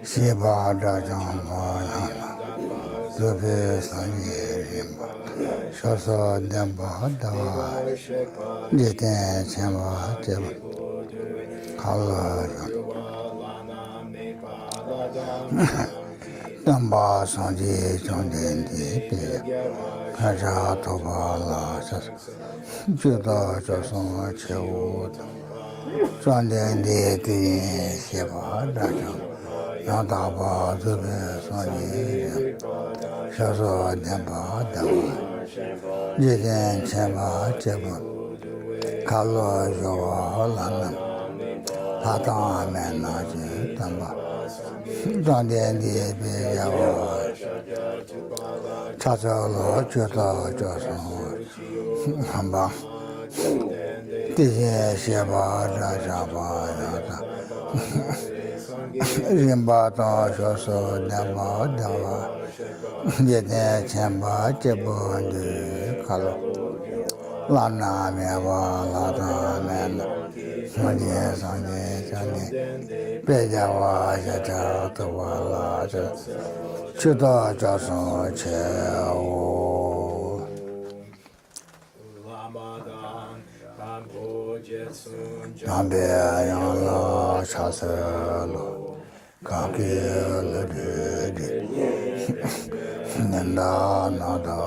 Shiba Dajama Zubi Sanjirimba Shoso Demba Dawa Jiten Chenmo Tibu Kala Damba Sanji Chongden Di Kaja Toba La Juda Joson Chewu Chongden Di Shiba Dajama Yadaba Zubi Sanji Shoso Demba Dawa Jiten Chenmo Tibu Kala Jowa Lanam Tata Menaji Damba Ganden Shartse Chazalo Juda Joson Hamba Dije Shiba Rajaba Yada Rimba Ta Shoso Demba Dawa Jete Chenba Chebundi Kalo Lana Mewa Lada Mena Manje Sanje Chane Pejawa Jata Tawala Chuda Jason Cheo Nambe Yangla Chaselo Kaki Lede Nenda Nada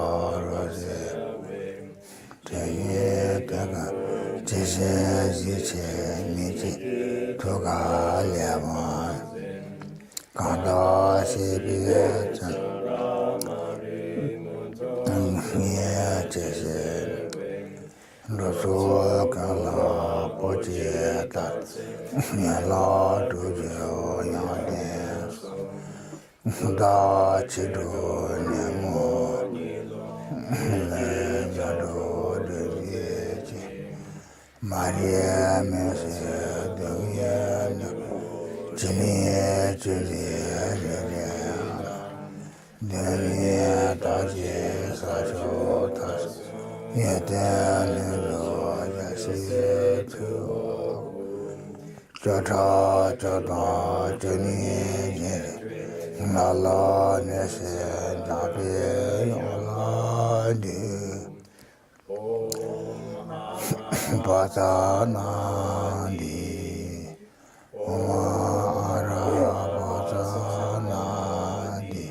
Rose Teye Tega Geshe Ziche Niji Toga Levan Kanda Shibiet Nye Geshe Losu Kala Pojeta Nyala Dujo Yades Da Chido Nemo Jado Devieci Maria Mese Devienne Jimmy Julia Denia Taji Sajotas Yedanero Yasi Jata Jata Jeni Nala Nese Nabi Oladi Batanandi Umara Batanandi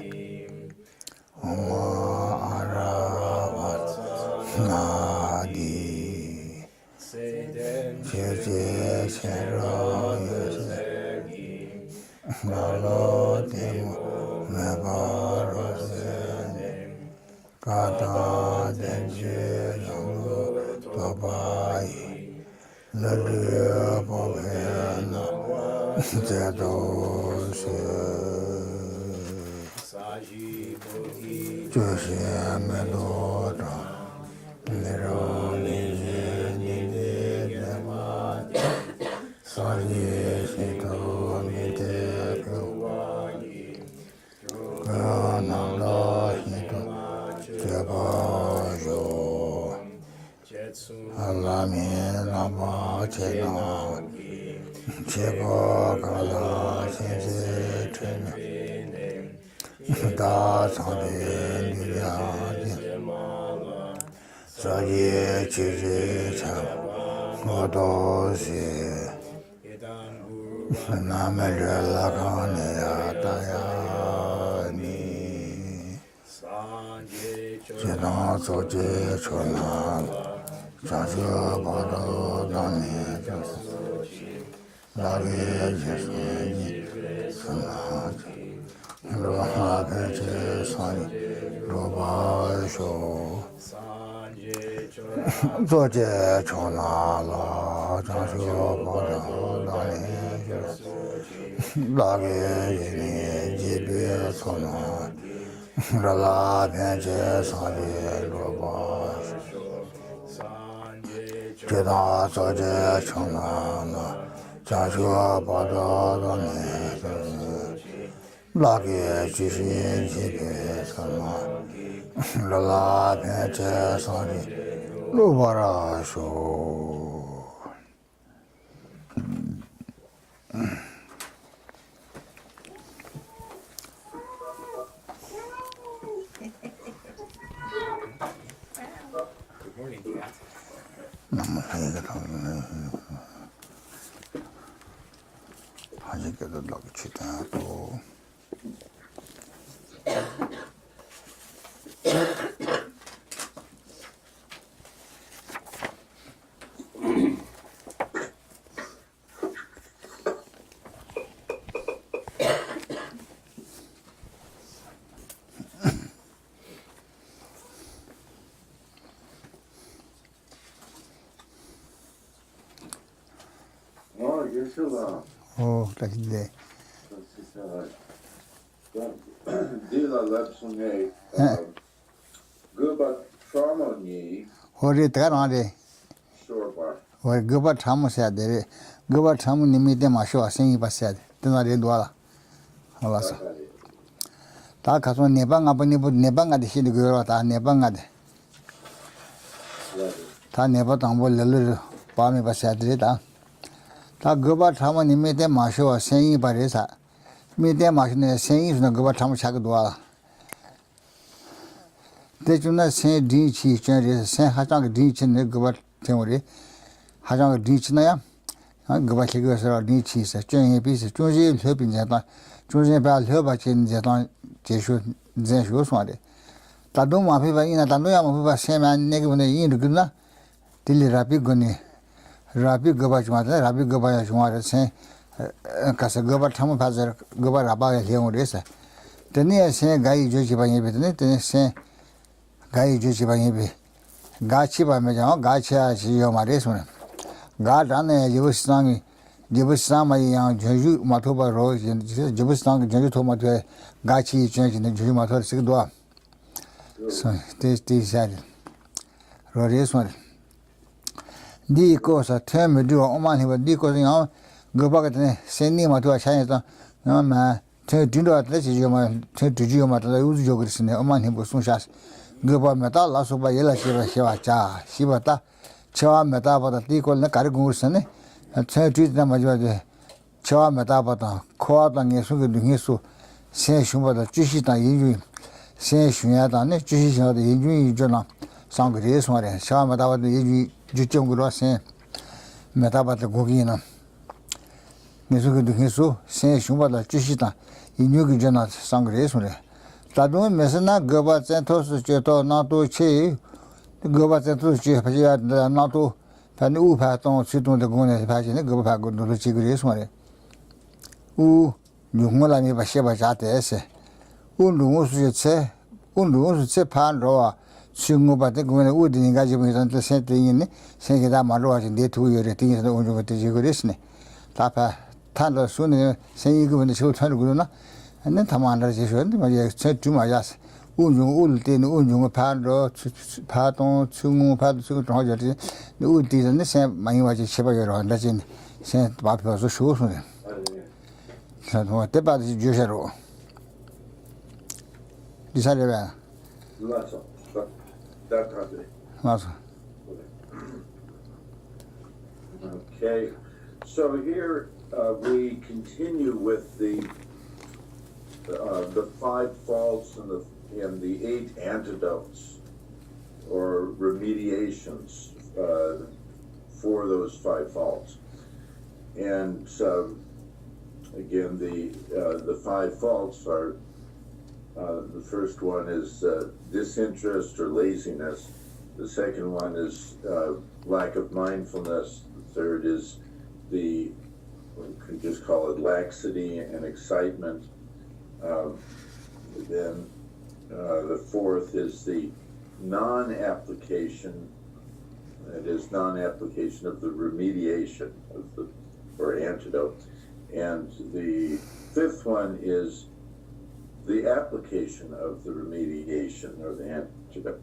Umara Batanandi Jeje Shero Yose Nalo Demo Mebarose Kata Denje Yango Tobai Ladu Bovena Zedose Joshe Meloda Nero Nije Nide Dema Sanye Shito Mite Kuwani Kanala Hito Jebajo Alami Lama Chena Cheba Kala Shense Chena Da Sande Niyadi Saye Chiri Cham Odosi Namere Lakane Atayani Chena Soje Chona Chasya Bada Dani Lagi Jesni Sanati Roha Peche Sani Roba Sho Zoje Chona La Chasya Bada Dani Lagi Jesni Jibe Sona Rala Peche Sani Roba Jeda Zoje Chona La Chasya Bada Dani Lagi Jishi Jibe Sona Rala Peche Sani Lubara Sho Naji get the luck chitan to. Oh, like that. What it got on the or Guba Tamu said, Guba Tamu Nimite Masho, saying if I said, then I did well. Takason Nebanga, Nebanga, the Shidi girl, Nebanga. Ta never tumble a little palmy by Saturday. Ta Guba Tamu Nimite Masho, saying by this. Me them machine saying is no Guba Tamu Chakadwala. They do not say Dinchi changes, San Hatang Dinch in the Guba Temori, Hatang Dinchnaya, and Gubachigos or Dinchis, a chain piece of Josie helping Zetan, Josie about Herbachin Zetan, Jeshu Zenshuaswadi. Taduma people in a Tandoya people same and negative in the Guna, Tilly Rapiguni, Rapi Gubachmata, Rapi Gubachmata, say, Casagoba Tamupazer, Guba Rabba Leonesa. The near say Gai Joji by Ebit, then say Gai Joji by Ebi. Gachi by Majan, Gacha, Yomaresun. God on the Jibusang, Jibusama, Joju, Matoba Rose, and Jibusang, Joju Gachi change in the Jumato Sigdua. So this said. Rodius one. Dicos a term do Oman, he was decosing. Go back at sending him to a Chinese. No man, turn to at least you man, turn to Gioma, the Uzjogris in the Oman, he was soon shas. Go by metal, lasso by Yella Shiva Cha, Shibata, Chawa Metaba, the Tico, the Caragursan, and turn to the majority. Chawa Metabata, Coat and Yesu, Hisu, Saint Shumba, the Chishita injury, Saint Shumata, Chisha, the injury journal, Sang Grace one, Chawa Metaba, the injury, Juchum Saint Metaba, the Gugina. Nesuke to Hisu, Saint Shumba, the Chishita, in Yuki Jonat, Sangres. Tadun Messana, Goba Centros, Cheto, not to Che, the Goba Centros, Chipia, not to Panu Paton, Situ, the Gune, Passion, Goba go to the Chigris one. U, Yumula mi Basheba Jate, Undu say, Undu say Pandroa, Sungu, but the Gune wood in engagement until Saint in, saying that my lord in day 2 years, things the Undu with the Jigurisne. Tapa. Tando soon saying you the show Tanguna, and then Tamanda said to my yes, Unjung Ultin, Unjung Pado, Paton, Tsungu, Padu, Roger, the Udis and the same my watch Shibayo and Legend sent Papa was shows with him. So what about the Jushero? Decided well. Okay, so here we continue with the 5 faults and the 8 antidotes or remediations for those 5 faults. And again, the 5 faults are the first one is disinterest or laziness. The second one is lack of mindfulness. The third is we could just call it laxity and excitement. Then the fourth is the non-application. It is non-application of the remediation of or antidote. And the fifth one is the application of the remediation or the antidote.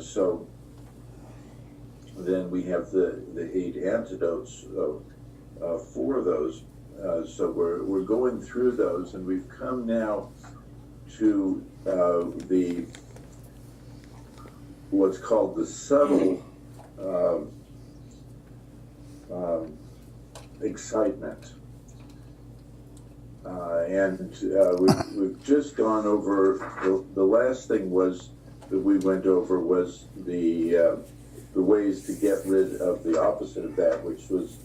So then we have the 8 antidotes for those. So we're going through those, and we've come now to the what's called the subtle excitement. And we've just gone over the last thing that we went over was the ways to get rid of the opposite of that, which was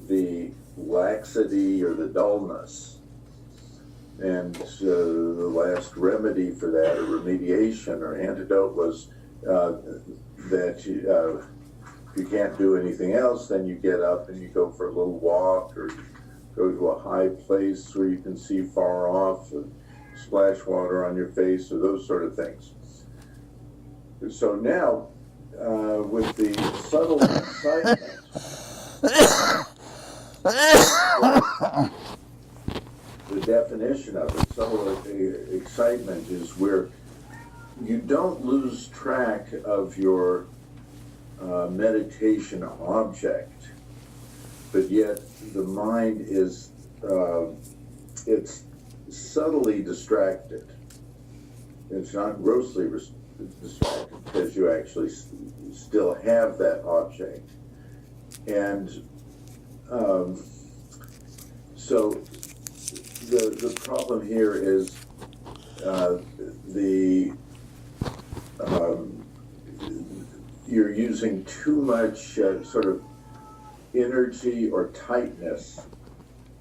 the laxity or the dullness. And the last remedy for that, or remediation or antidote, was that if you can't do anything else, then you get up and you go for a little walk, or go to a high place where you can see far off, and splash water on your face, or those sort of things. So now, with the subtle excitement, the definition of it, subtle excitement, is where you don't lose track of your meditation object, but yet the mind is it's subtly distracted. It's not grossly distracted, because you actually still have that object. And so the problem here is you're using too much sort of energy or tightness,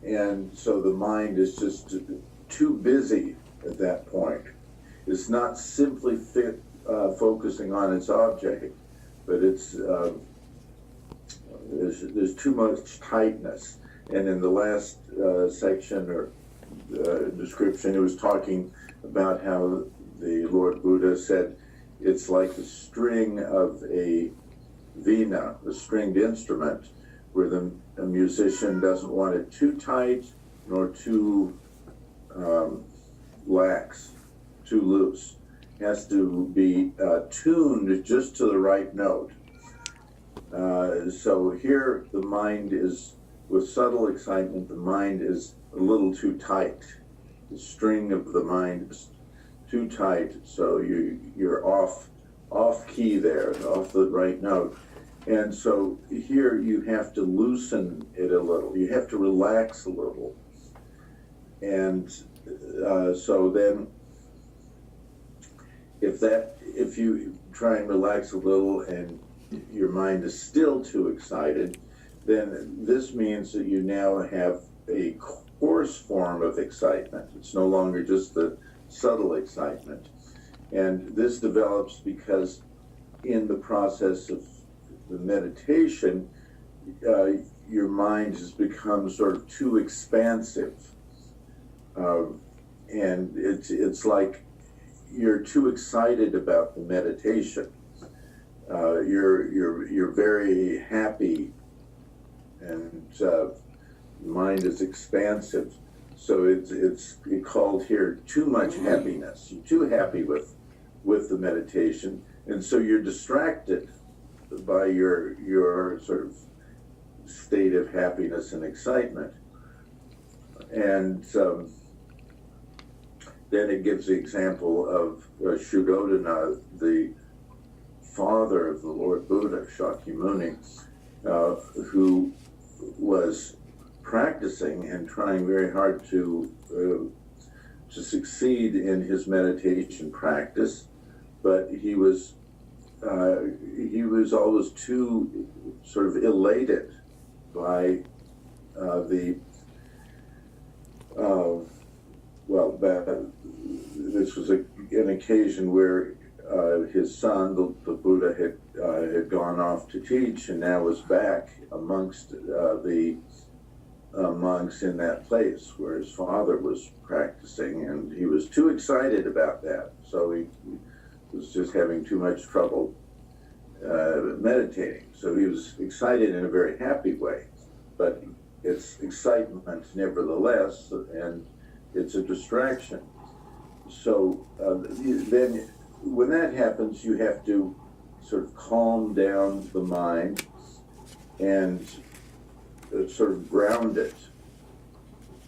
and so the mind is just too busy at that point. It's not simply focusing on its object, but it's there's too much tightness. And in the last section or description, it was talking about how the Lord Buddha said it's like the string of a vina, a stringed instrument, where the musician doesn't want it too tight nor too lax, too loose. It has to be tuned just to the right note. So here the mind is, with subtle excitement, the mind is a little too tight. The string of the mind is too tight, so you're off key there, off the right note. And so here you have to loosen it a little. You have to relax a little. And so then if you try and relax a little and your mind is still too excited, then this means that you now have a coarse form of excitement. It's no longer just the subtle excitement. And this develops because in the process of the meditation, your mind has become sort of too expansive. And it's like you're too excited about the meditation. You're very happy, and mind is expansive. So it's called here too much happiness. You're too happy with the meditation, and so you're distracted by your sort of state of happiness and excitement. And then it gives the example of Shuddhodana, the father of the Lord Buddha, Shakyamuni, who was practicing and trying very hard to succeed in his meditation practice, but he was alwathis too sort of elated by this was an occasion where his son, the Buddha, had gone off to teach, and now was back amongst the monks in that place where his father was practicing, and he was too excited about that, so he was just having too much trouble meditating. So he was excited in a very happy way, but it's excitement nevertheless, and it's a distraction. So then when that happens, you have to sort of calm down the mind and sort of ground it.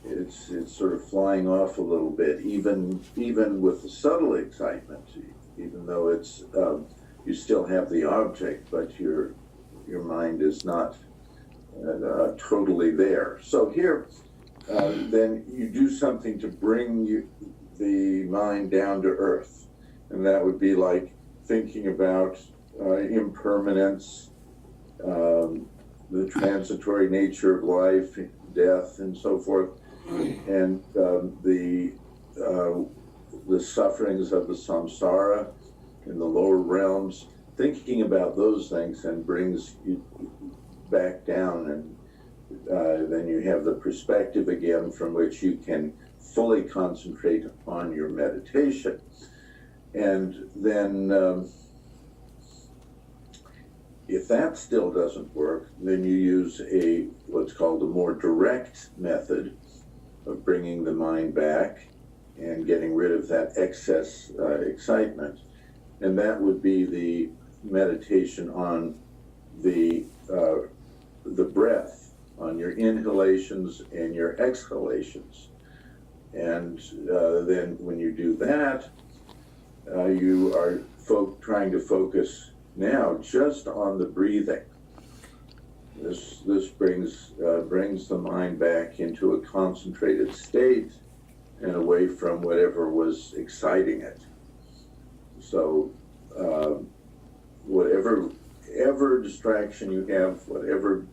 It's sort of flying off a little bit, even with the subtle excitement, even though it's you still have the object, but your mind is not totally there. So here, then you do something to bring the mind down to earth, and that would be like thinking about impermanence, the transitory nature of life, death, and so forth, and the sufferings of the samsara in the lower realms. Thinking about those things and brings you back down, and then you have the perspective again from which you can fully concentrate on your meditation. And then if that still doesn't work, then you use what's called a more direct method of bringing the mind back and getting rid of that excess excitement. And that would be the meditation on the breath, on your inhalations and your exhalations. And then when you do that, you are trying to focus now just on the breathing. This brings the mind back into a concentrated state and away from whatever was exciting it. So whatever distraction you have, whatever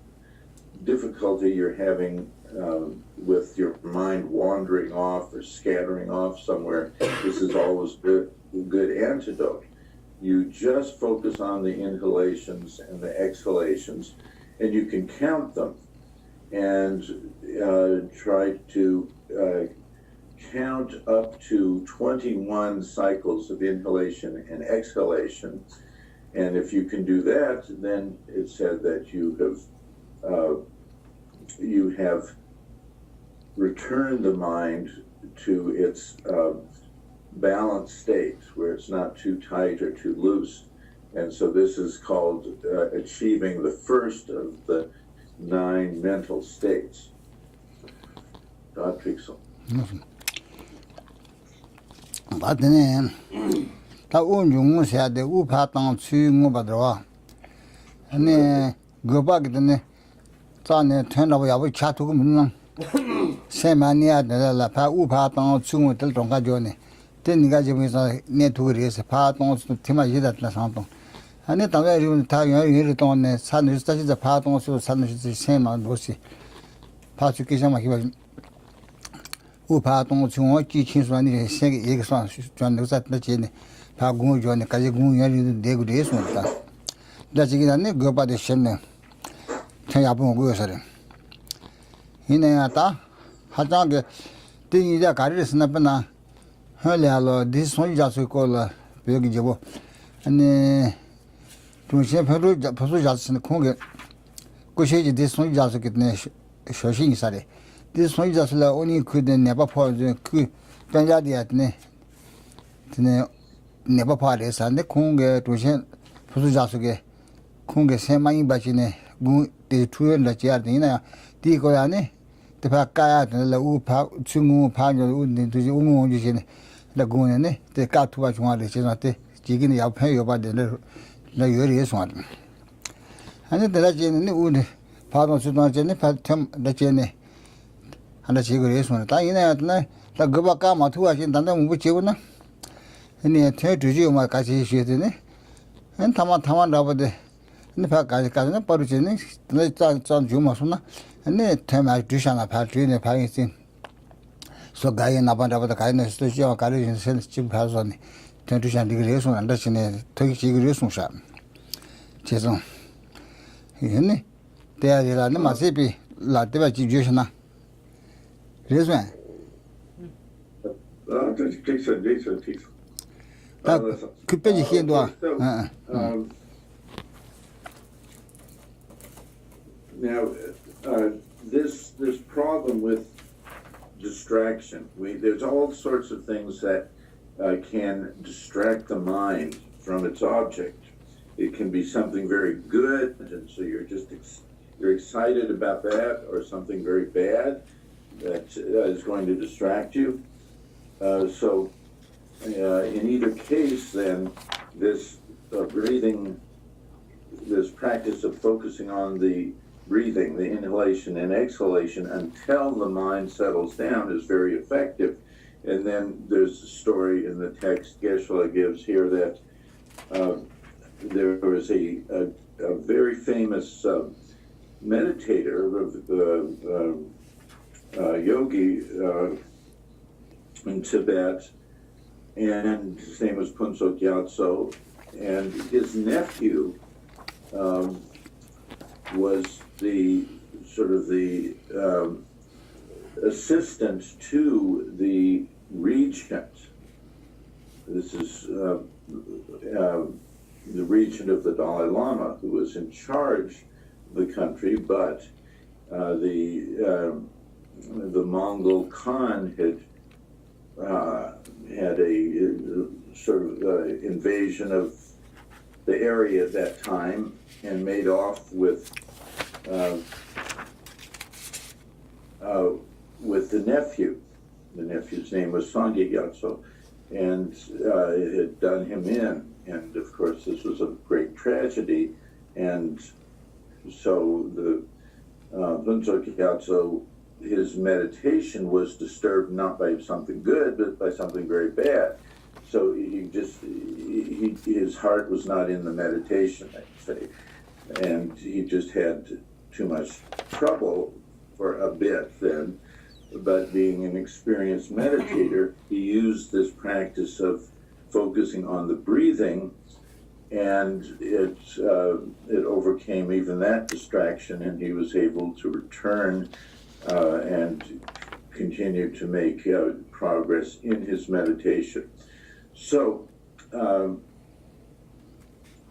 difficulty you're having with your mind wandering off or scattering off somewhere, this is always a good antidote. You just focus on the inhalations and the exhalations, and you can count them and try to count up to 21 cycles of inhalation and exhalation. And if you can do that, then it's said that you have returned the mind to its balanced state, where it's not too tight or too loose. And so this is called achieving the first of the 9 mental states. God pixel. Badene ta unjung sha de u pa tang chu ngo ba dro ane go ba gdene ta ne ten la ya bu cha tu gu mun se ma ni a de la pa u pa tang chu ngo del dong ga jo ne ten ni ga ji bu sa ne tu ri se pa tong su ti ma yi da la sang tong ane ta ga ri ta yo yi ri tong ne sa ni sta ji za pa tong su sa ni ji se ma do si pa chu ki sa ma ki ba 우파 동충어 기친수한이 세계 얘기선 전도사 때에 다 공유전에 까지 공유를 내고 돼서다. 나지기는 그거바데 셴네. 태야봉 고여서래. 이내야다 하장게 띵이자 가리를 쓰나보나 할래로 디손이 자수고라 여기 저거 아니 동시에 별로 벌써 자수는 공게 고시지 디손이 자수겠네 쇼싱이 사래. This one just like only could never pause the Benjadiatne never parties and the Kunga to send Pusujasuke Kunga Semain Bachine, the 2 and the Giardina, Dicoane, the Pakayat, the Upa, Tsumu, Pano, to the Umu, the Gunane, the cat to watch one, the Chenate, Jigini, I'll pay you about the Urius one. And then the legend would pardon to not Jenny, the Jenny. 하나 지그레스는 다이네는 다 그바까 마투하신 단다 뭐 지고나 아니 퇴주지마 같이 쉬더니 한 타만 라버데 네 바까지는 버르지니 짠 주마스나 아니 테마 두샤나 파트리네 파이신 소 가이 나반다보다 가이네 스토지와 가리진 센스 파서니 퇴주샤 디그레스는 안다시네 토기 지그레스는샤 죄송 이네 대야리라는 마세비 라데바 지주셔나 Now, this problem with distraction, there's all sorts of things that can distract the mind from its object. It can be something very good, and so you're excited about that, or something very bad that is going to distract you. So in either case, then, this breathing, this practice of focusing on the breathing, the inhalation and exhalation until the mind settles down is very effective. And then there's a story in the text Geshe gives here that there was a very famous meditator yogi in Tibet, and his name was Punso Gyatso, and his nephew was the sort of the assistant to the regent. This is the regent of the Dalai Lama, who was in charge of the country, but the Mongol Khan had a sort of invasion of the area at that time and made off with the nephew. The nephew's name was Sangye Gyatso, and it had done him in. And of course, this was a great tragedy. And so the Punso Gyatso, his meditation was disturbed not by something good, but by something very bad. So his heart was not in the meditation, I'd say. And he just had too much trouble for a bit then. But being an experienced meditator, he used this practice of focusing on the breathing, and it overcame even that distraction, and he was able to return and continue to make progress in his meditation. So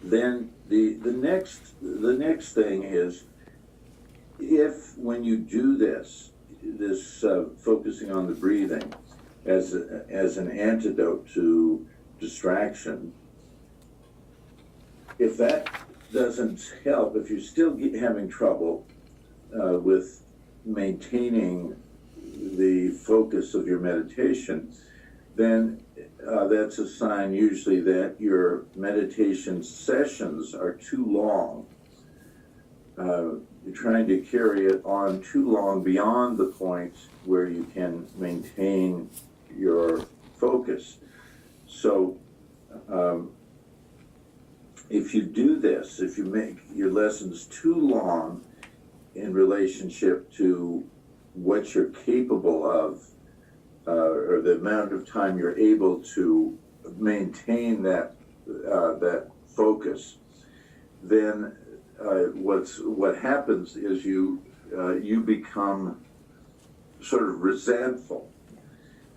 then the next thing is, if when you do this focusing on the breathing as an antidote to distraction, if that doesn't help, if you're still having trouble with maintaining the focus of your meditation, then that's a sign usually that your meditation sessions are too long. You're trying to carry it on too long beyond the point where you can maintain your focus. So if you do this, if you make your lessons too long in relationship to what you're capable of, or the amount of time you're able to maintain that focus, then what happens is you become sort of resentful.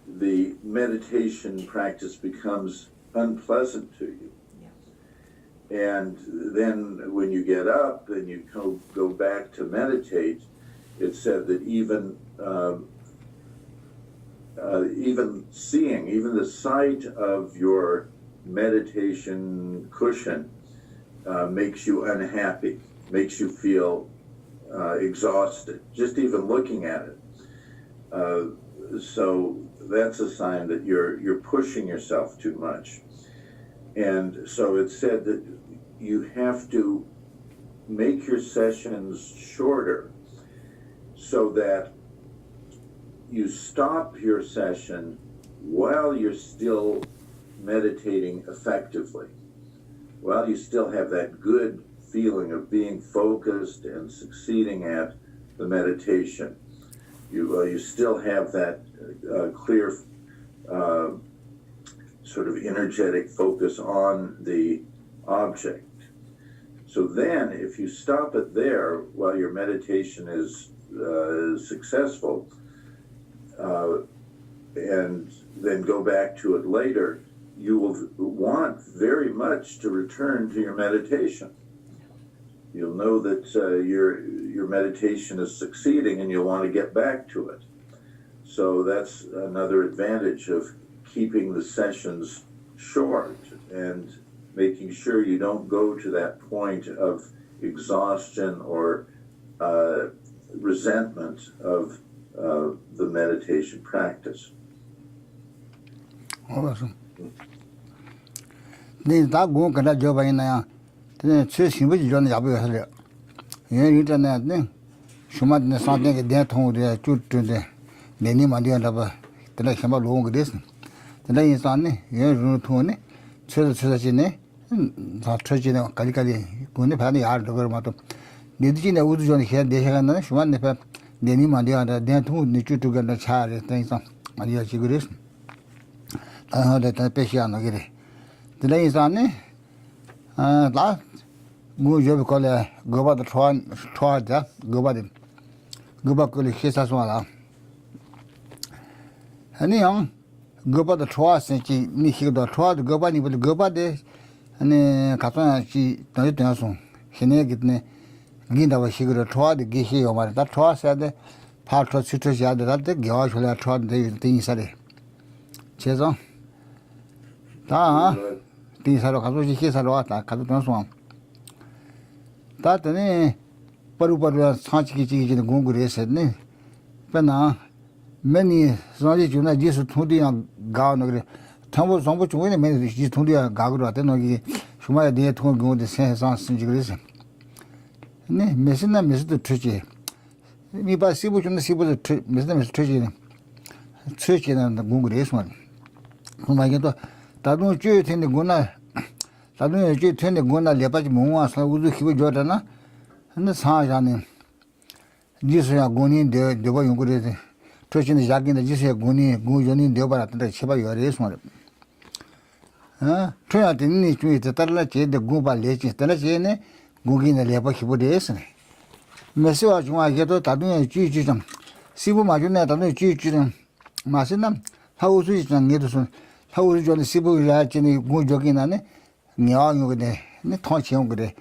The meditation practice becomes unpleasant to you. And then when you get up and you go back to meditate, it's said that even the sight of your meditation cushion makes you unhappy, makes you feel exhausted, just even looking at it. So that's a sign that you're pushing yourself too much. And so it's said that you have to make your sessions shorter so that you stop your session while you're still meditating effectively, while you still have that good feeling of being focused and succeeding at the meditation. You still have that clear sort of energetic focus on the object. So then, if you stop it there while your meditation is successful, and then go back to it later, you will want very much to return to your meditation. You'll know that your meditation is succeeding, and you'll want to get back to it. So that's another advantage of keeping the sessions short and making sure you don't go to that point of exhaustion or resentment of the meditation practice. Awesome. Then that go can that job in there. Then chasing with John Yabu. Yeah, you done that thing. Shamatha something that home there to the name of the other. The like about long distance. The day is on it. Yeah, Rutone. Church Tragedy, Kalikali, Gunipadi, Art over Mato. Did you know Uzuan here? They had one Deni Mandia, then two Nichu to get the child, things on Maria Chiguris. I heard that Pesciano get it. The day is on it. Last, go you call it go by the try, go by the go back to the kiss as well. And young go by the trust and she need to try to go by the go by this and then Catana she don't know so. She never get me. Ginda was she could try to get here over that trust said the part of situation that the girl should have tried the things at it. Cheson. Things are Kazuki His Arata, Katuan. That any Parupa Sanchi in the Gungu said, ne? Pena many Sonny Juna Jesus Tundi and Gown. Tumble so much winning many Tundi and Gagura, then Shumaya dear to go the same song Sinjigrism. Ne, Messina Miss the Tricky. Me by Sibu and the Sibu, Miss Tricky. Tricky and the Gungu one. Oh my God. Tadun Jew in the Guna, Tadun Jew in the Guna, Lepachi Mua, so would he Jordana, and the Sajan. Jesus are going in the way you could touch in the Jagging, the Jesus are going in, the Oba, the Chiba, your race one. Turn out in the street, the Talache, the Gumba Legends, Talachene, Gugin the Lepachi Buddhist. Messiah, I get to Tadun Jew, Sibu Majuna, Tadun Jew, Masinam, how was it and Gitterson? How would you see actually good jogging on it? Nyang with the touching with it.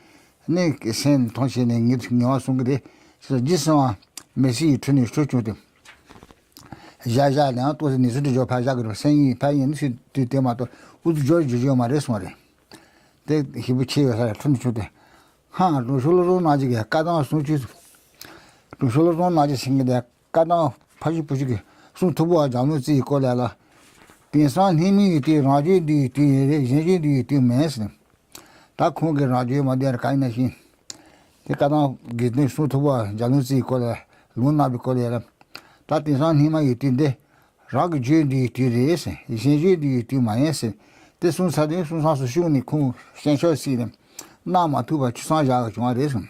Nick send touching and get Nyasung. So this one, Messi training structure with him. Jaja now was in the city of Pajago saying, paying to Tomato, who's George Maresmore. He would cheer her 22. Ha, to Solo Magic, Kadon Snooches. To Solo Magic singing the Kadon Pajipuji. Soon to watch Jamusi Colella. The son him the Raji the mess. That could get Raji, my dear kindness. The Kadon get no suit to war, Janusi Cola, Luna Bicola. That is on him I did the Rag J. the S. Is the my essay. This one said this was also shooting cool, sensual see them. Nama tuba Chisaja, Juarism.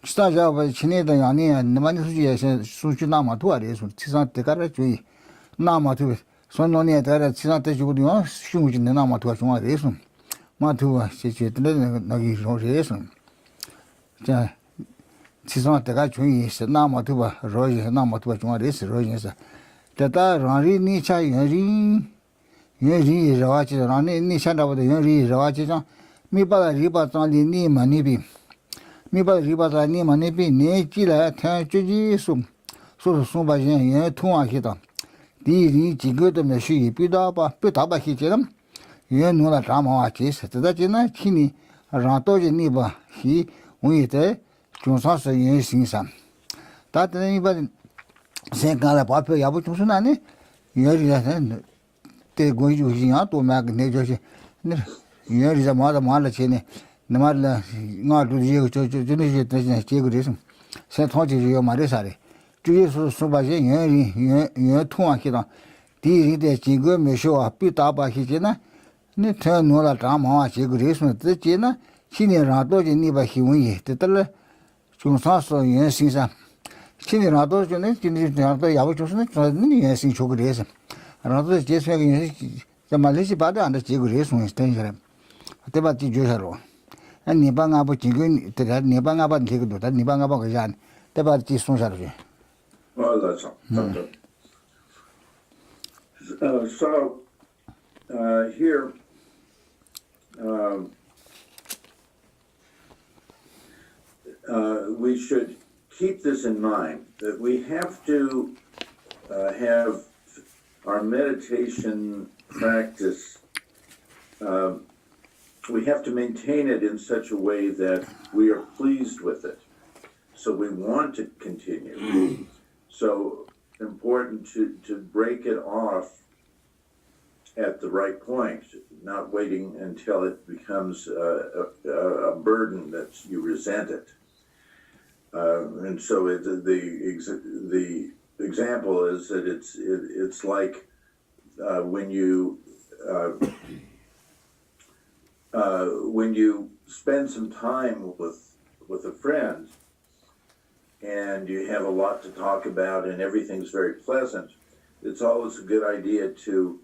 Chisaja was Chineda Yani and the money said Suchinama to Aris, Tisan Tecara, Nama to it. So no near that it's not that you would want shoot in the Nama to a reason. Matua, she said, no reason. She's not the guy who said Nama to a Roger, Nama to a race, Roger. That I run Nisha, Yuri is a watch, running Nisha over the Yuri is a watch. Me by the ribbons only name Manibi. Me by the ribbons I name Manibi, Nekila, Tanjuji, so soon by Yen, 2 Akita.第几个的没是比较吧，比较吧些人，也弄了这么些事，这在呢，去年让到人你吧，是我也在中上是人身上，但是你把先干了把票，要不就是那呢，原来呢，对过去一样多买个那就是那原来买了钱呢，那么了，俺都一个就那些那些结果的什么，现在团结就要买点啥的。就是说把些原通啊，去当第一的几个没少啊，比大把些呢，你太弄了这么啊，结果这什么这些呢？今年让多少你把新闻业，这得了，中上说原身上，今年让多少呢？今年让多要不就是呢，说你原身出个这些，让多结算个原在马来西亚的安的结果这什么等下来，对吧？记住下了，你把俺不几个，对你把俺把这个多，但你把俺把个啥，对吧？记送下去。Well, that's all. So here, we should keep this in mind, that we have to have our meditation practice, we have to maintain it in such a way that we are pleased with it. So we want to continue. So important to break it off at the right point, not waiting until it becomes a burden that you resent it. And so the example is that it's like when you spend some time with a friend, and you have a lot to talk about and everything's very pleasant, it's always a good idea to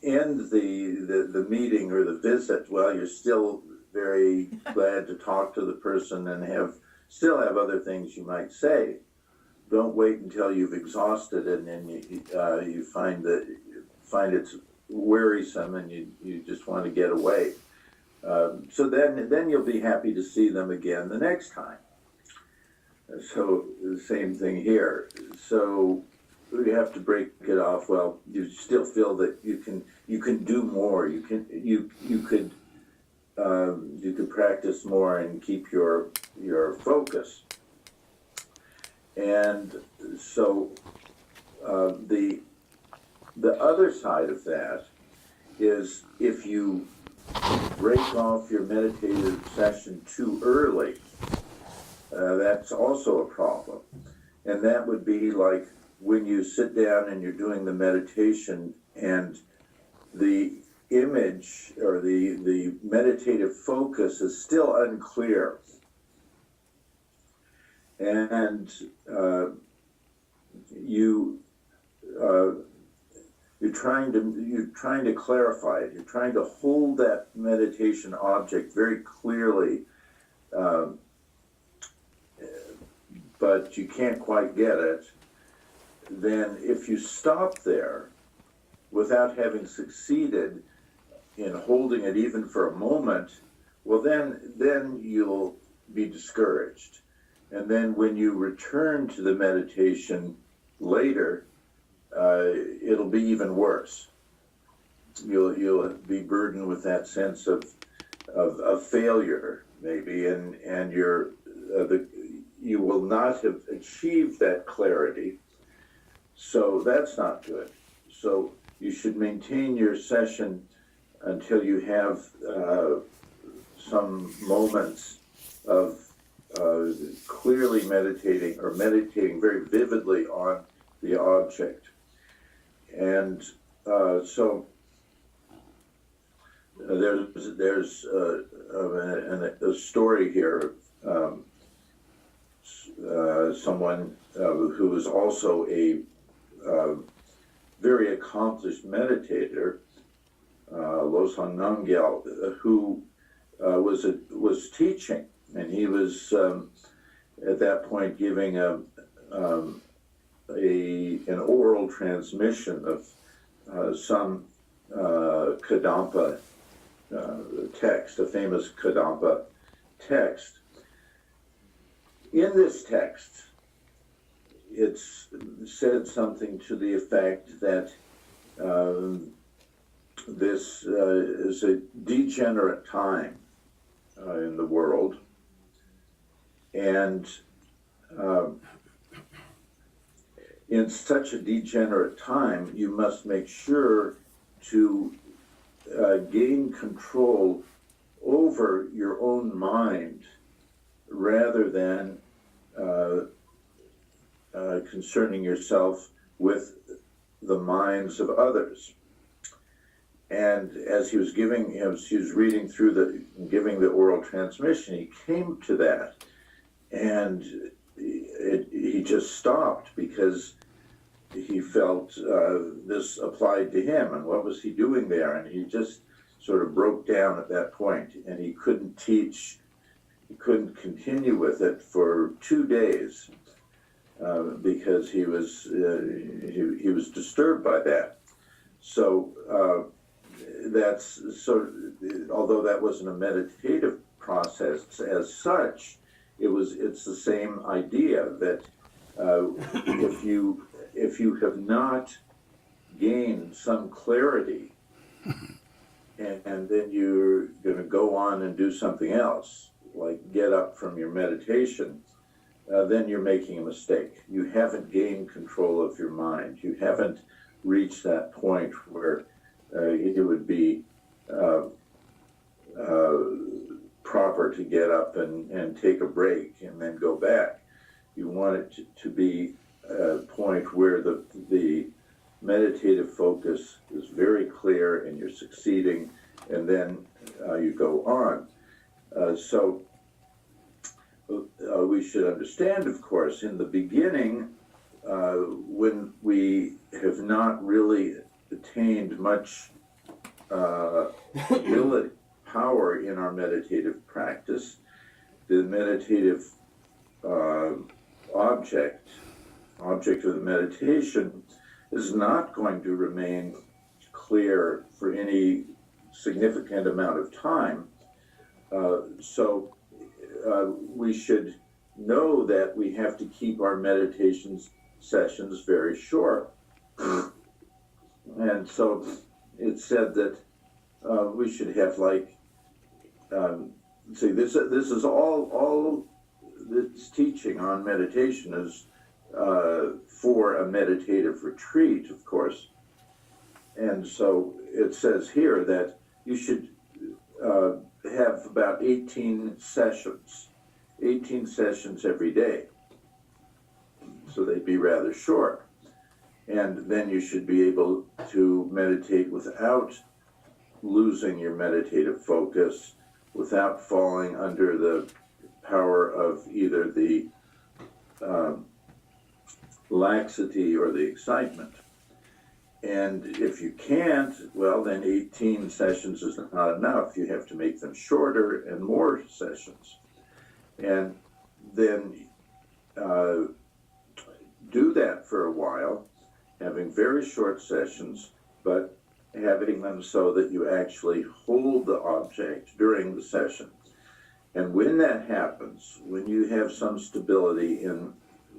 end the meeting or the visit while you're still very glad to talk to the person and still have other things you might say. Don't wait until you've exhausted it and then you find it's wearisome and you just want to get away. So then you'll be happy to see them again the next time. So the same thing here. So you have to break it off. Well, you still feel that you can do more. You could practice more and keep your focus. And so the other side of that is if you break off your meditative session too early, that's also a problem. And that would be like when you sit down and you're doing the meditation and the image or the meditative focus is still unclear. And you're trying to clarify it. You're trying to hold that meditation object very clearly, but you can't quite get it. Then if you stop there without having succeeded in holding it even for a moment, well then you'll be discouraged. And then when you return to the meditation later, it'll be even worse. You'll be burdened with that sense of failure, maybe, and you will not have achieved that clarity. So that's not good. So you should maintain your session until you have some moments of clearly meditating or meditating very vividly on the object. And so there's a story here of someone who was also a very accomplished meditator, Losang Namgyal, who was teaching, and he was at that point giving an oral transmission of some Kadampa text, a famous Kadampa text. In this text, it's said something to the effect that this is a degenerate time in the world, and in such a degenerate time, you must make sure to gain control over your own mind rather than concerning yourself with the minds of others. And as he was reading through giving the oral transmission, he came to that, and he just stopped because he felt this applied to him, and what was he doing there? And he just sort of broke down at that point, and he couldn't teach, he couldn't continue with it for 2 days because he was disturbed by that. So although that wasn't a meditative process as such, it's the same idea that if you have not gained some clarity and then you're going to go on and do something else, like get up from your meditation, then you're making a mistake. You haven't gained control of your mind. You haven't reached that point where it would be proper to get up and take a break and then go back. You want it to be a point where the meditative focus is very clear and you're succeeding, and then you go on. So we should understand, of course, in the beginning, when we have not really attained much ability, power in our meditative practice, the meditative object of the meditation is not going to remain clear for any significant amount of time. So we should know that we have to keep our meditation sessions very short. And so it's said that we should have see, this is all this teaching on meditation is for a meditative retreat, of course. And so it says here that you should have about 18 sessions every day. So they'd be rather short. And then you should be able to meditate without losing your meditative focus, without falling under the power of either the laxity or the excitement. And if you can't, well, then 18 sessions is not enough. You have to make them shorter and more sessions. And then do that for a while, having very short sessions, but having them so that you actually hold the object during the session. And when that happens, when you have some stability in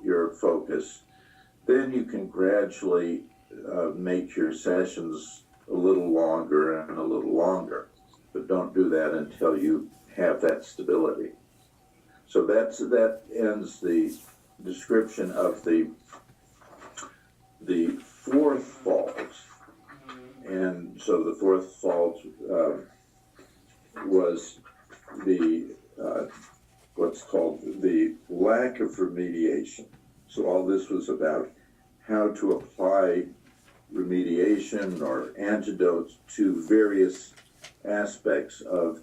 your focus, then you can gradually make your sessions a little longer and a little longer. But don't do that until you have that stability. So that ends the description of the fourth fault. And so the fourth fault was the what's called the lack of remediation. So all this was about how to apply remediation or antidotes to various aspects of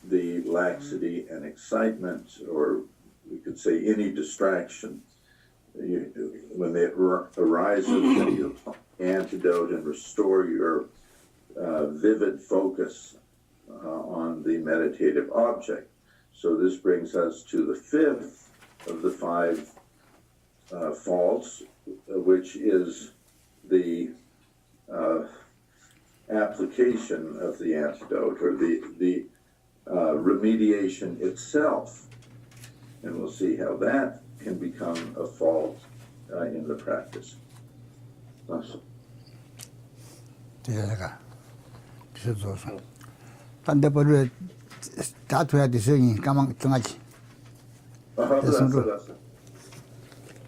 the laxity and excitement, or we could say any distraction. When it arises, then you apply antidote and restore your vivid focus on the meditative object. So this brings us to the fifth of the five faults, which is the application of the antidote, or the remediation itself. And we'll see how that can become a fault in the practice. Awesome.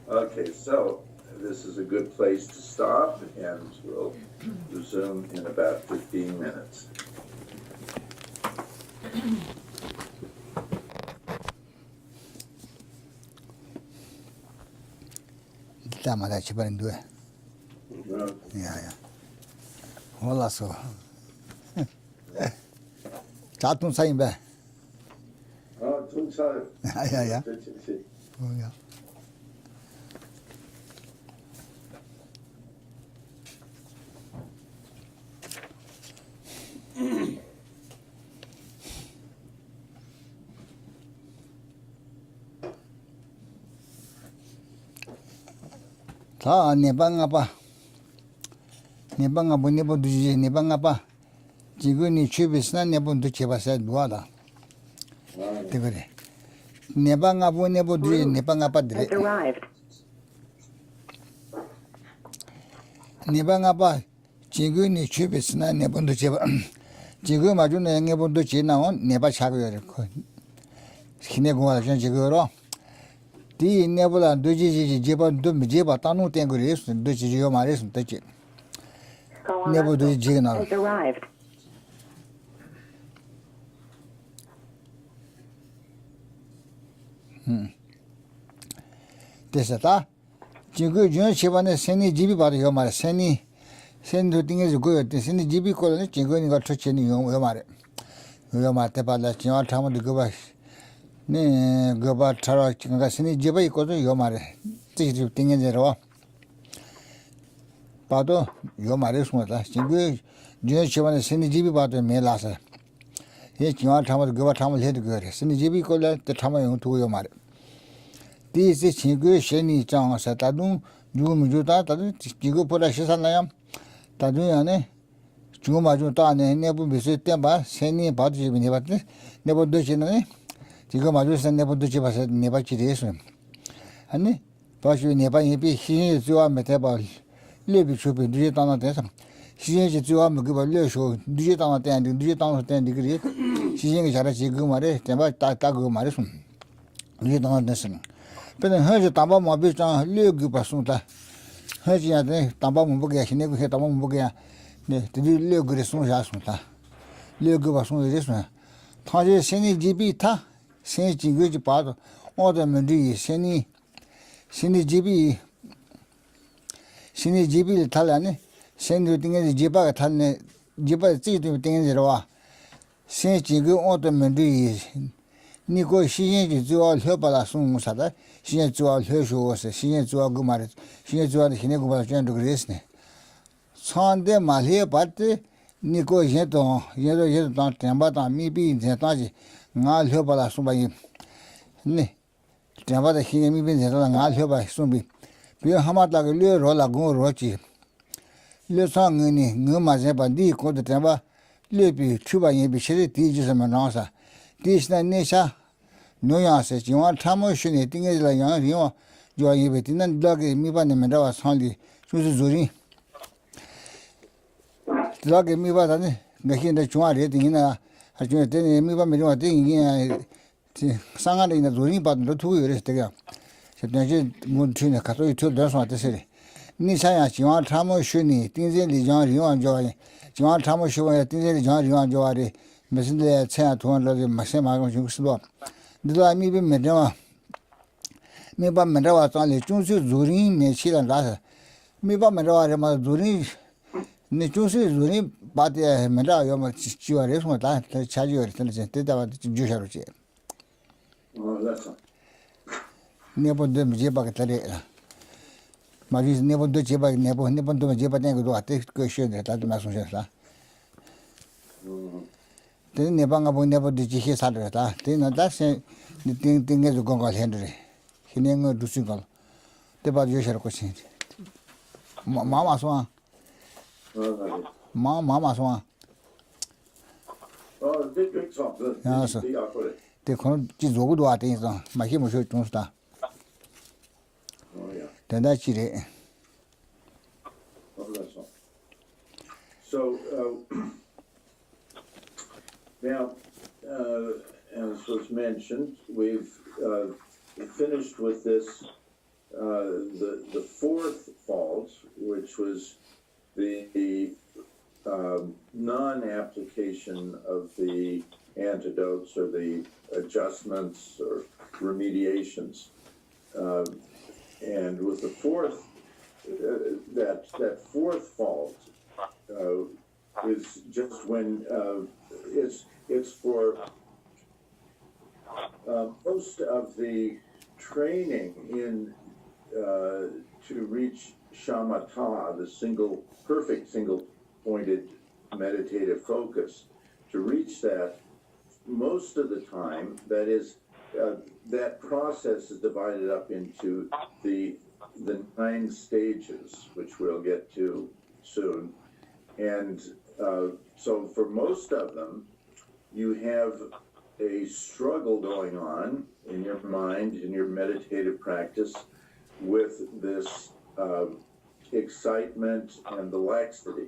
Okay, so this is a good place to stop, and we'll resume in about 15 minutes. Yeah. Hola, so. Chatung saying back. Oh, tung chai. Yeah. Oh, yeah. Ta nebanga pa nebo duji nebanga pa jiguni chubisna nebo duche basa duada tegore nebanga bo nebo duji nebanga pa dire nebanga pa jiguni chubisna nebo duche ba jigu majuna nebo duche na on neba chagoyo ko hine gola jan jigoro di nebula duji jeba dum jeba tanu tengure su duji yo mare su tachi nebu duji jigna desata jigu jun chebane seni jibi bar yo mare seni do tinge go yo seni jibi ko ne jigu ni ga choche ni yo mare Yomate Pala, Chion Tama de Goba, Ne Goba Tara, Chingasini, Jiba, Yomare, this thing in the raw. Pado, Yomaris Mota, Chingu, Junior Chivan, Sini Jibi about the Melasa. Here, Chion Tama de Goba Tama head good, Sini Jibi Kola, the Tama to Yomare. This is Chingu, Sheni Chang Satadu, Jum Juta, Chigu Pura Shisanayam, Taduyane. Jumaju never visit them, but sending about you never do it. Chico Majus and never do it, never chidation. And but you never be here to a metabol. Live should be do it on a test. She is to a give show, do it on a 10, do it on a 10 degree. She is a Chigumare, Temba Tago Marison. Do it on a lesson. But then her Tamba Mobis, Liu Gupasunta. Her Tamba Mubuga, she never had a Mubuga. The little good soon as little good was soon as this one. Taji Seni GB ta, Seni Jinguji part, all the Mandi, Seni GB, Seni GB Talane, Seni thing in the Jiba Talane, Jiba thing in the Roa. Seni Jingu, all the Mandi, Nico, she ain't to all her Balasum Sada, she ain't to all her shows, she ain't to all Gumaret, she ain't to all the Hinego to Grace. Sunday Malia Party, Nico Yeton, Yeton, Tambata, maybe Zetaji, Nal Hobala Sumbai. Ne, Tambata, he may be Zetan, Al Hoba Sumbi. Be a Hamat like a little rolla go rochi. Little song in Numazepa, D. Code the Tamba, Lippy, Chuba, Yabi, teaches a manasa. This Nisha, no answers. You want Tamo Shuni, thing is like young, you are Yabitin and dog, Miba and Medava Sunday, Suzurin. Log me was making the Chuan rating in a Miba Middle thing in Sanga in the Zurin, but the 2 years together. September Moon a Catholic to that's what the city. Nisaya, Juan Tamo Shuni, Tinsley John Yuan Joy, Juan Tamo Shua, Tinsley John Yuan Joy, Messenger 10 200 Masema Juslo. The I maybe Medama Miba Medava only Junsu Zurin, Mechil and Rasa. Miba Medava Zurin. Nichusi Zuni, but Meda, you are responsible to charge your intelligence. Did about Jusharuchi. Oh, that's Never do Jebak. Maris never do Jebak, never do Jebatango. I take question that the Mason. Then Nebanga will never do Jihi Sadra. Then that's the thing is Gongal Henry. He never do single. The about Jusharuchi. Mama Swan. Mama Swan. Oh, big something. Yes, they can't just go to what is on my him should don't start. Oh, yeah. Then that's it. Oh, that's all. So, now, as was mentioned, we've finished with this, the fourth fault, which was the non-application of the antidotes or the adjustments or remediations. And with the fourth, that fourth fault is just when it's for most of the training in to reach shamatha, the perfect single-pointed meditative focus. To reach that, most of the time, that is, that process is divided up into the 9 stages, which we'll get to soon. And so for most of them, you have a struggle going on in your mind, in your meditative practice, with this excitement and the laxity,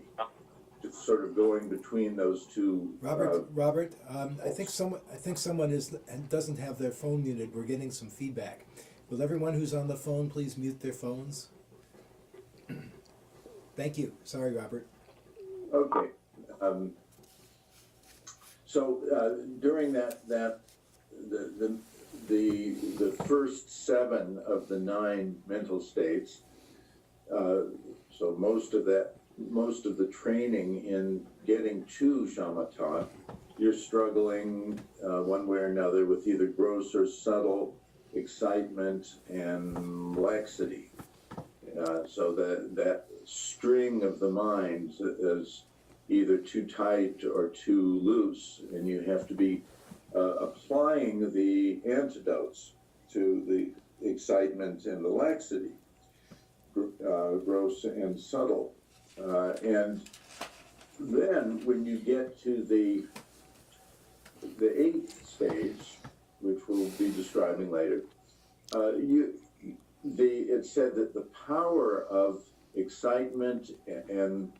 just sort of going between those two. Robert, I think someone is and doesn't have their phone muted. We're getting some feedback. Will everyone who's on the phone please mute their phones? Thank you. Sorry, Robert. Okay. So during the first 7 of the 9 mental states, so most of the training in getting to shamatha you're struggling one way or another with either gross or subtle excitement and laxity. So that string of the mind is either too tight or too loose, and you have to be applying the antidotes to the excitement and the laxity, gross and subtle. And then when you get to the eighth stage, which we'll be describing later, it said that the power of excitement and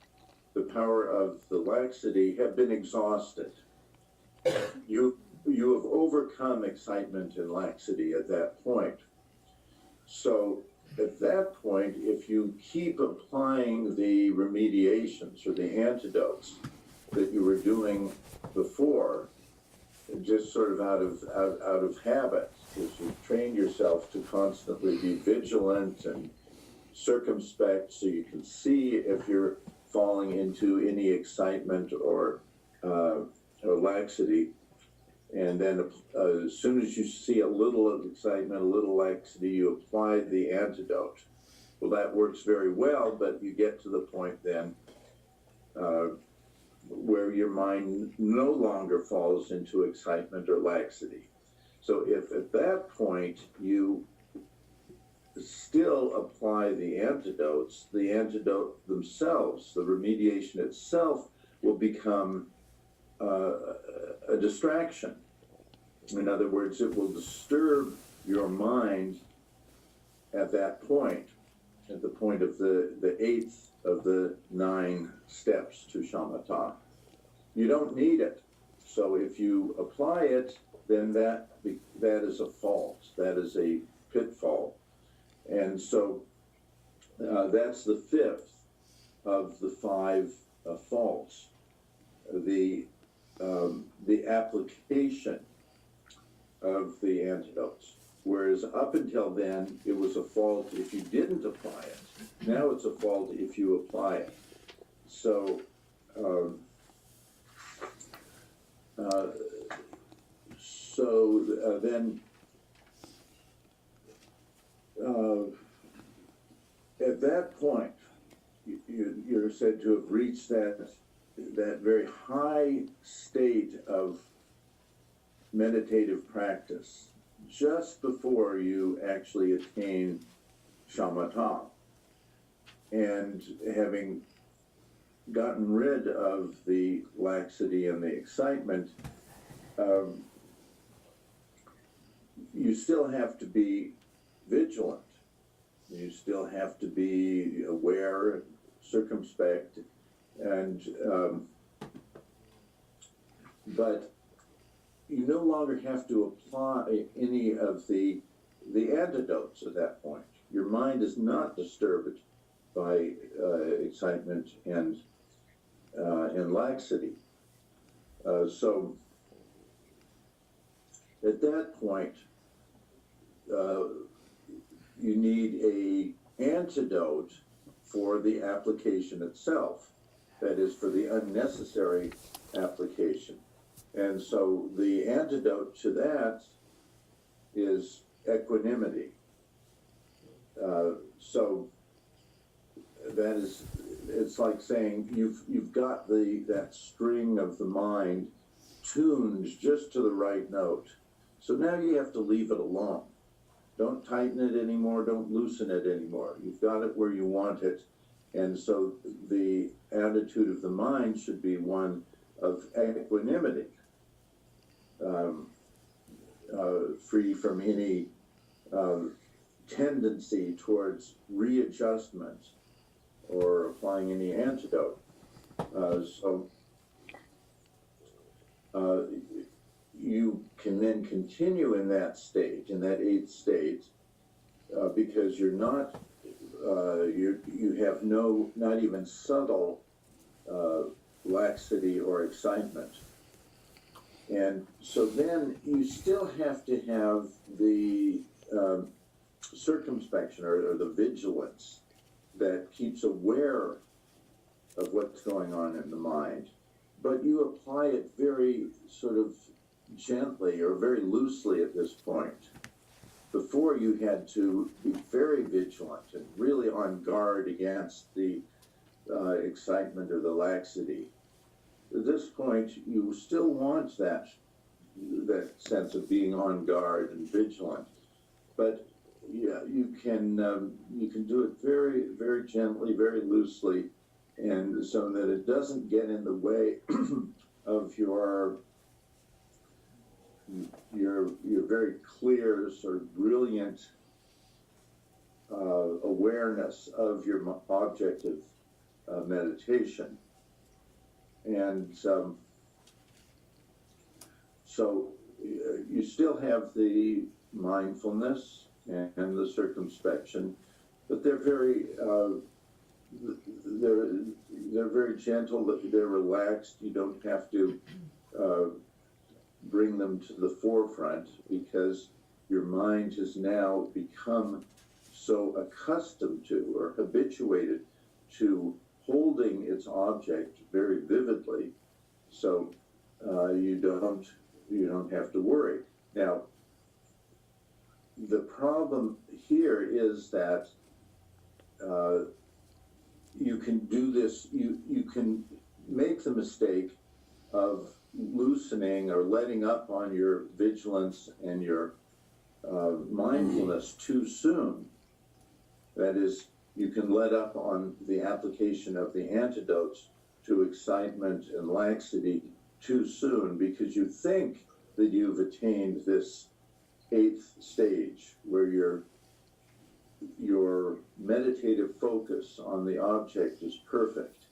the power of the laxity have been exhausted. You have overcome excitement and laxity at that point. So at that point, if you keep applying the remediations or the antidotes that you were doing before, just sort of out of habit, because you've trained yourself to constantly be vigilant and circumspect, so you can see if you're falling into any excitement or laxity. And then as soon as you see a little of excitement, a little laxity, you apply the antidote. Well, that works very well, but you get to the point then where your mind no longer falls into excitement or laxity. So if at that point you still apply the antidotes, the antidote themselves, the remediation itself, will become a distraction. In other words, it will disturb your mind at that point, at the point of the eighth of the 9 steps to shamatha. You don't need it. So if you apply it, then that is a fault. That is a pitfall. And so that's the 5th of the 5 faults. The application of the antidotes. Whereas up until then, it was a fault if you didn't apply it. Now it's a fault if you apply it. So then at that point, you're said to have reached that very high state of meditative practice just before you actually attain shamatha. And having gotten rid of the laxity and the excitement, you still have to be vigilant. You still have to be aware, circumspect, and but you no longer have to apply any of the antidotes at that point. Your mind is not disturbed by excitement and laxity. So at that point, you need an antidote for the application itself. That is, for the unnecessary application. And so the antidote to that is equanimity. So that is, it's like saying you've got that string of the mind tuned just to the right note. So now you have to leave it alone. Don't tighten it anymore, don't loosen it anymore. You've got it where you want it. And so the attitude of the mind should be one of equanimity, free from any tendency towards readjustment or applying any antidote. You can then continue in that state, in that 8th state, because you're not, you have not even subtle laxity or excitement. And so then you still have to have the circumspection or the vigilance that keeps aware of what's going on in the mind. but you apply it very sort of gently or very loosely at this point. Before, you had to be very vigilant and really on guard against the excitement or the laxity. At this point, you still want that sense of being on guard and vigilant, but yeah, you can do it very, very gently, very loosely, and so that it doesn't get in the way of your very clear, sort of brilliant awareness of your objective meditation. And so you still have the mindfulness and the circumspection, but they're very gentle. They're relaxed. You don't have to bring them to the forefront because your mind has now become so accustomed to or habituated to holding its object very vividly, so you don't have to worry. Now, the problem here is that you can do this. You can make the mistake of loosening or letting up on your vigilance and your mindfulness too soon. That is, you can let up on the application of the antidotes to excitement and laxity too soon because you think that you've attained this 8th stage where your meditative focus on the object is perfect.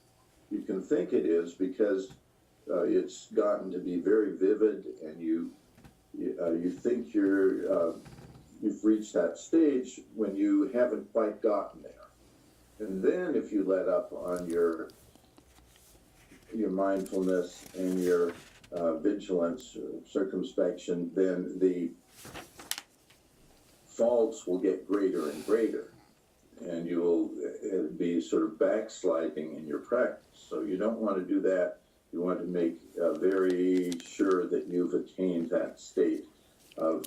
You can think it is because it's gotten to be very vivid, and you think you've reached that stage when you haven't quite gotten there. And then if you let up on your mindfulness and your vigilance, circumspection, then the faults will get greater and greater, and you will be sort of backsliding in your practice. So you don't want to do that. You want to make very sure that you've attained that state of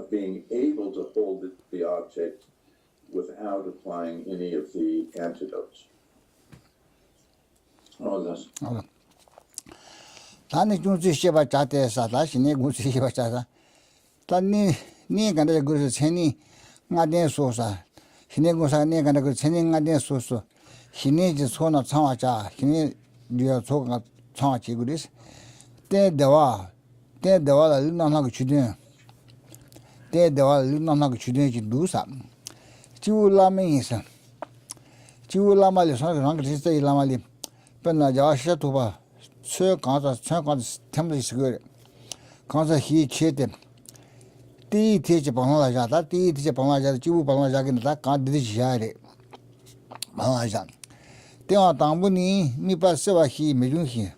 being able to hold the object without applying any of the antidotes. All this. Tani junzi sheba chate sa la shine gunzi sheba chasa. Tani ni ganda gu cheni ngaden so sa. Shine gunsa ni ganda gu cheni ngaden so so. Shine ji chona changwa cha, shine dia choga changwa chi guris. Te dewa la luna na gu chuden. Te dewa la luna na gu chuden ji du sa. Chiu Lamrim sa. Chiu Lama le sa rang ri sa Lama le. Ben na ja sha tu ba. Chö ganza temple sgöre. Ganza hi chete. Ti teje bangla ja da ti teje bangla ja jibu bangla ja gen da gan de jare. Bangla ja. Tewa dangbu ni mi ba sewa hi me jun hi.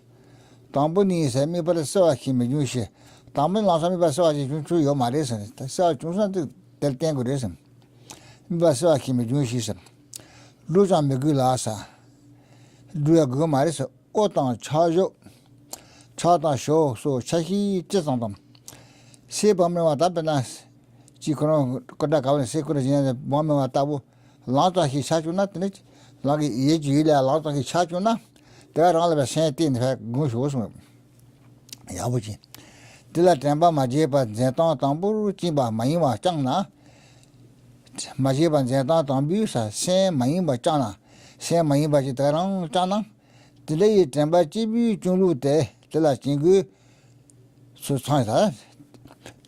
Dangbu ni se mi ba sewa hi me jun shi. Dangbu la sa mi ba sewa ji jun chu yo ma de se. Ta sewa jun san de del tian gu de se. Mi ba sewa hi me jun shi se. Lu zhan me gu la sa. Lu ya gu ma de se. O dang cha yo. Chada show so chahi jizangdam. Se bamwa da bena ji kono koda kawen se kono jina bamwa tabu lata hi chajuna tne lagi ye ji la lata hi chajuna da ran la sen tin fa gu sho so ya bu ji de la tamba ma je ba zetan tambu ji ba mai wa chang na ma je ba zetan tambu sa sen mai ba chang na sen mai ba ji da ran chang na de le tamba ji bi chung lu de de la jingu su chang sa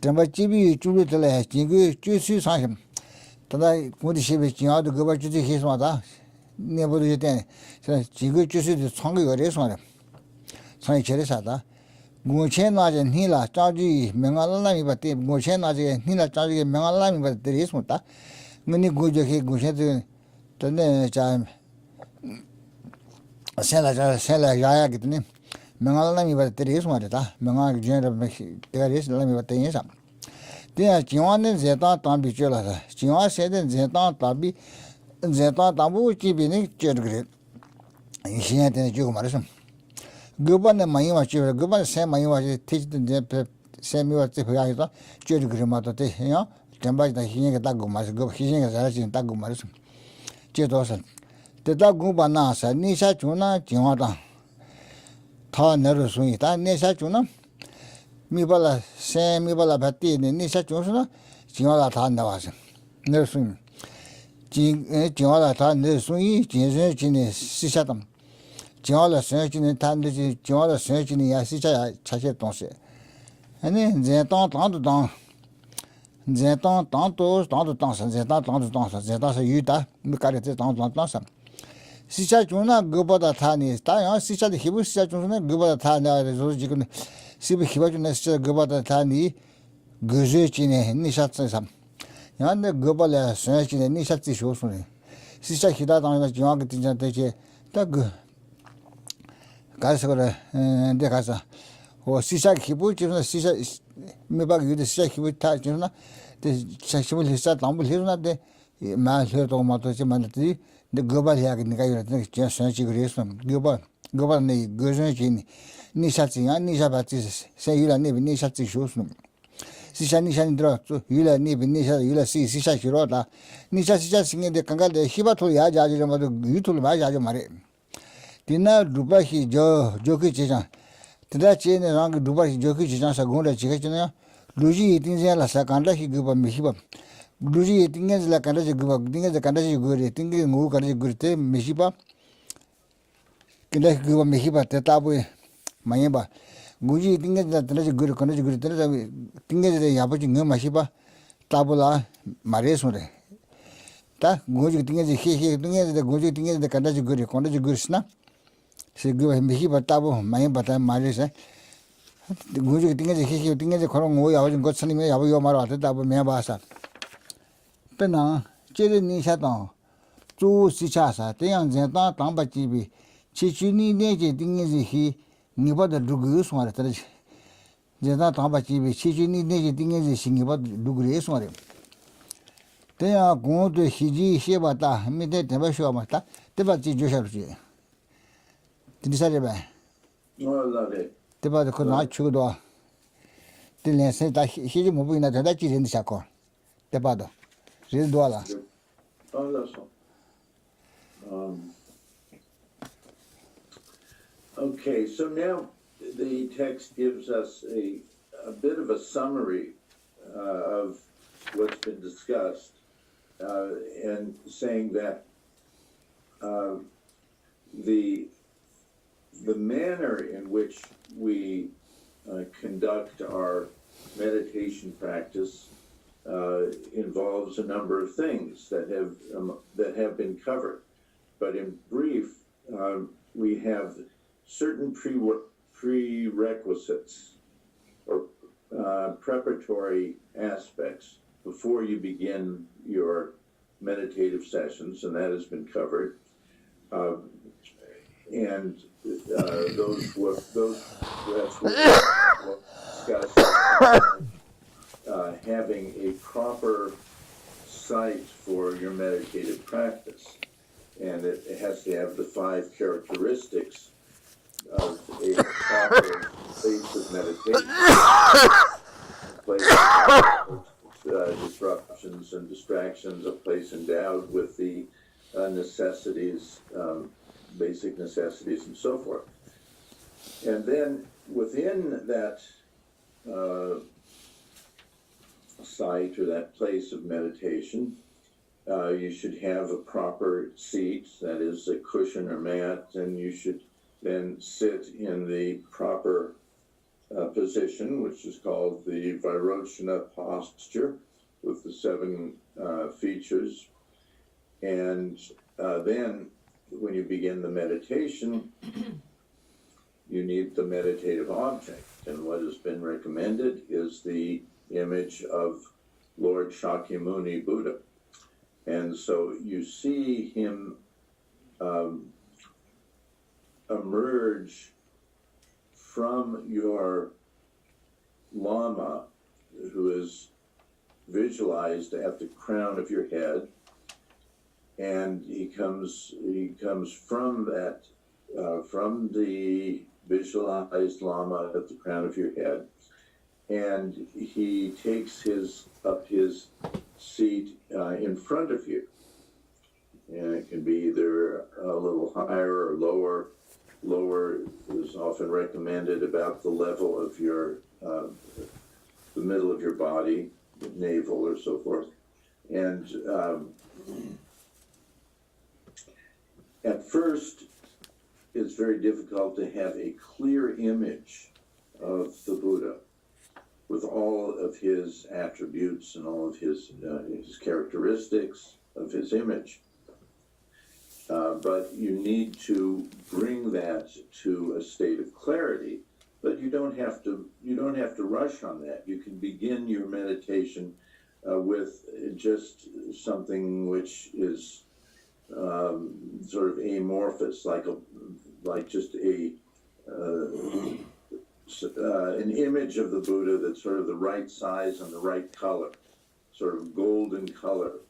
tamba ji bi chung lu de la jingu ju su chang sim da gu de xie bi jing a de ge ba ju de xie sma da ne bu de de jingu ju su de chang ge de sma de chang che de sa da gu chen na je ni la zhang ji meng a la mi ba de gu chen na je ni la zhang ji meng a la mi ba de sma da ni gu je ke gu chen de ne ja se la ya que tiene mengal la mi va teres marita mengal que je teres la mi va tener sa te jiwan ne zeta tan bi chela sa jiwan se de zeta ta bi zeta ta bu ji bi ne je de 신에 되는 주고 말았음. 그번에 많이 왔죠. 그번에 세 많이 와지 티지든 세미 왔지 배가서 쥐를 그림마도 돼요. 전바지다 희생에 따고 말았어. 그 희생에 잘하시는 따고 말았음. 제도서 대다 구바나사 니샤 주나 정화다. 다 내려 수이 다 니샤 주나 미발라 세 미발라 바티네 니샤 주나 정화다 다 나와서 내려 수이 정화다 다 내려 수이 진선 진의 시샤담 정화다 생진의 단지 정화다 생진의 야 시샤 차세 동시 아니 이제 땅도 이제 땅도 땅서 이제 땅도 땅서 이제 땅서 유다 미카르테 땅도 땅서 시차 주나 그보다 타니 따요 시차도 히브 시차 주나 그보다 타나 그래서 지금 시비 히브 주나 시차 그보다 타니 그제치네 니샷스삼 야네 그보다 생치네 니샷스 쇼스네 시차 히다 당가 지와가 tin자데 딱그 가서 그래 데 가서 오 시차 히브 주나 시차 메박 유데 시차 히브 타 주나 데 시차을 히사 담불 히르나데 마셔도 마토지 만데 the global Yagnika, just sensitive, global Gozan, Nishatsi, and Nishabatis, say you live in Nishati shoes. Sishanishan draw to Yula Nib in Nisha, Yula see Sishashirota, Nisha singing the Kanga, the Hibato Yaja, Yutul Maja Mare. Tina Dubahi Joki Chijan. To that chain around Dubahi Joki Chijan Sagunda Chikachana, Luigi eating La Sakanda, he gave a Mihiba. Luigi things like a thing as a country good, thinking move a good thing, Mishiba. Can I give a Mihiba Tetabu, Mayeba? Guji things that there's a good country good thing as a Yabuching Mashiba, Tabula, Maresure. Ta Guji thing as a he thing as the Guji thing as the country good snap. She give a Mihiba Tabu, Mayeba, Maris. The Guji thing as a he thing as a Korong, I wasn't got something about your Marata, Mayabasa. Pena, Jerry Nishaton, two Sichasa, the young Zeta, Tamba Chibi, Chichini, nature things he knew about the Dugus one. Zeta Tamba Chibi, Chichini, nature things singing about Dugus one. They are going to Hiji Shebata, Midday never show Mata, the Bati Joseph. Did you say it? Oh, I love it. The Bati could not chew door. The land said that he moving at that in the Shako. The Bado. Oh, that's all. Okay, so now the text gives us a bit of a summary of what's been discussed, and saying that the manner in which we conduct our meditation practice involves a number of things that have been covered, but in brief, we have certain prerequisites or preparatory aspects before you begin your meditative sessions, and that has been covered. And that's what we'll discuss. Having a proper site for your meditative practice, and it has to have the 5 characteristics of a proper place of meditation, a place of disruptions and distractions, a place endowed with the necessities, basic necessities, and so forth. And then within that site or that place of meditation, you should have a proper seat, that is a cushion or mat, and you should then sit in the proper position, which is called the Vairochana posture, with the 7 features. And then when you begin the meditation, you need the meditative object, and what has been recommended is the image of Lord Shakyamuni Buddha. And so you see him emerge from your Lama, who is visualized at the crown of your head, and he comes from that from the visualized Lama at the crown of your head, and he takes his seat in front of you. And it can be either a little higher or lower. Lower is often recommended about the level of your, the middle of your body, navel or so forth. And at first, it's very difficult to have a clear image of the Buddha with all of his attributes and all of his characteristics of his image. But you need to bring that to a state of clarity. But you don't have to rush on that. You can begin your meditation with just something which is sort of amorphous, like just an image of the Buddha that's sort of the right size and the right color, sort of golden color.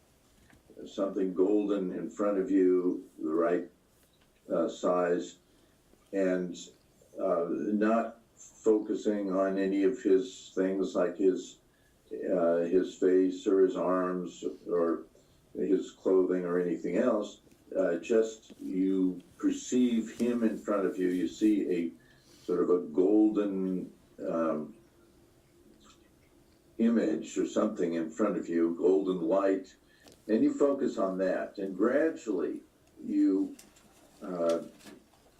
Something golden in front of you, the right size, and not focusing on any of his things like his face or his arms or his clothing or anything else. Just you perceive him in front of you. You see a sort of a golden image or something in front of you, golden light. And you focus on that, and gradually you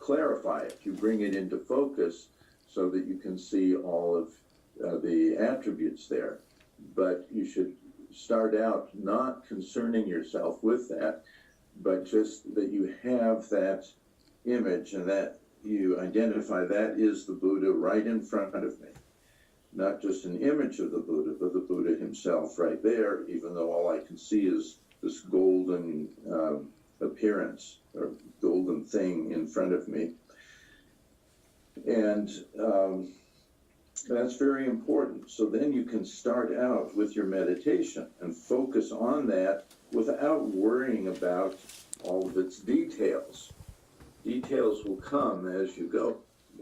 clarify it. You bring it into focus so that you can see all of the attributes there. But you should start out not concerning yourself with that, but just that you have that image and that you identify that is the Buddha right in front of me. Not just an image of the Buddha, but the Buddha himself right there, even though all I can see is this golden appearance or golden thing in front of me. And that's very important. So then you can start out with your meditation and focus on that without worrying about all of its details. Details will come as you go,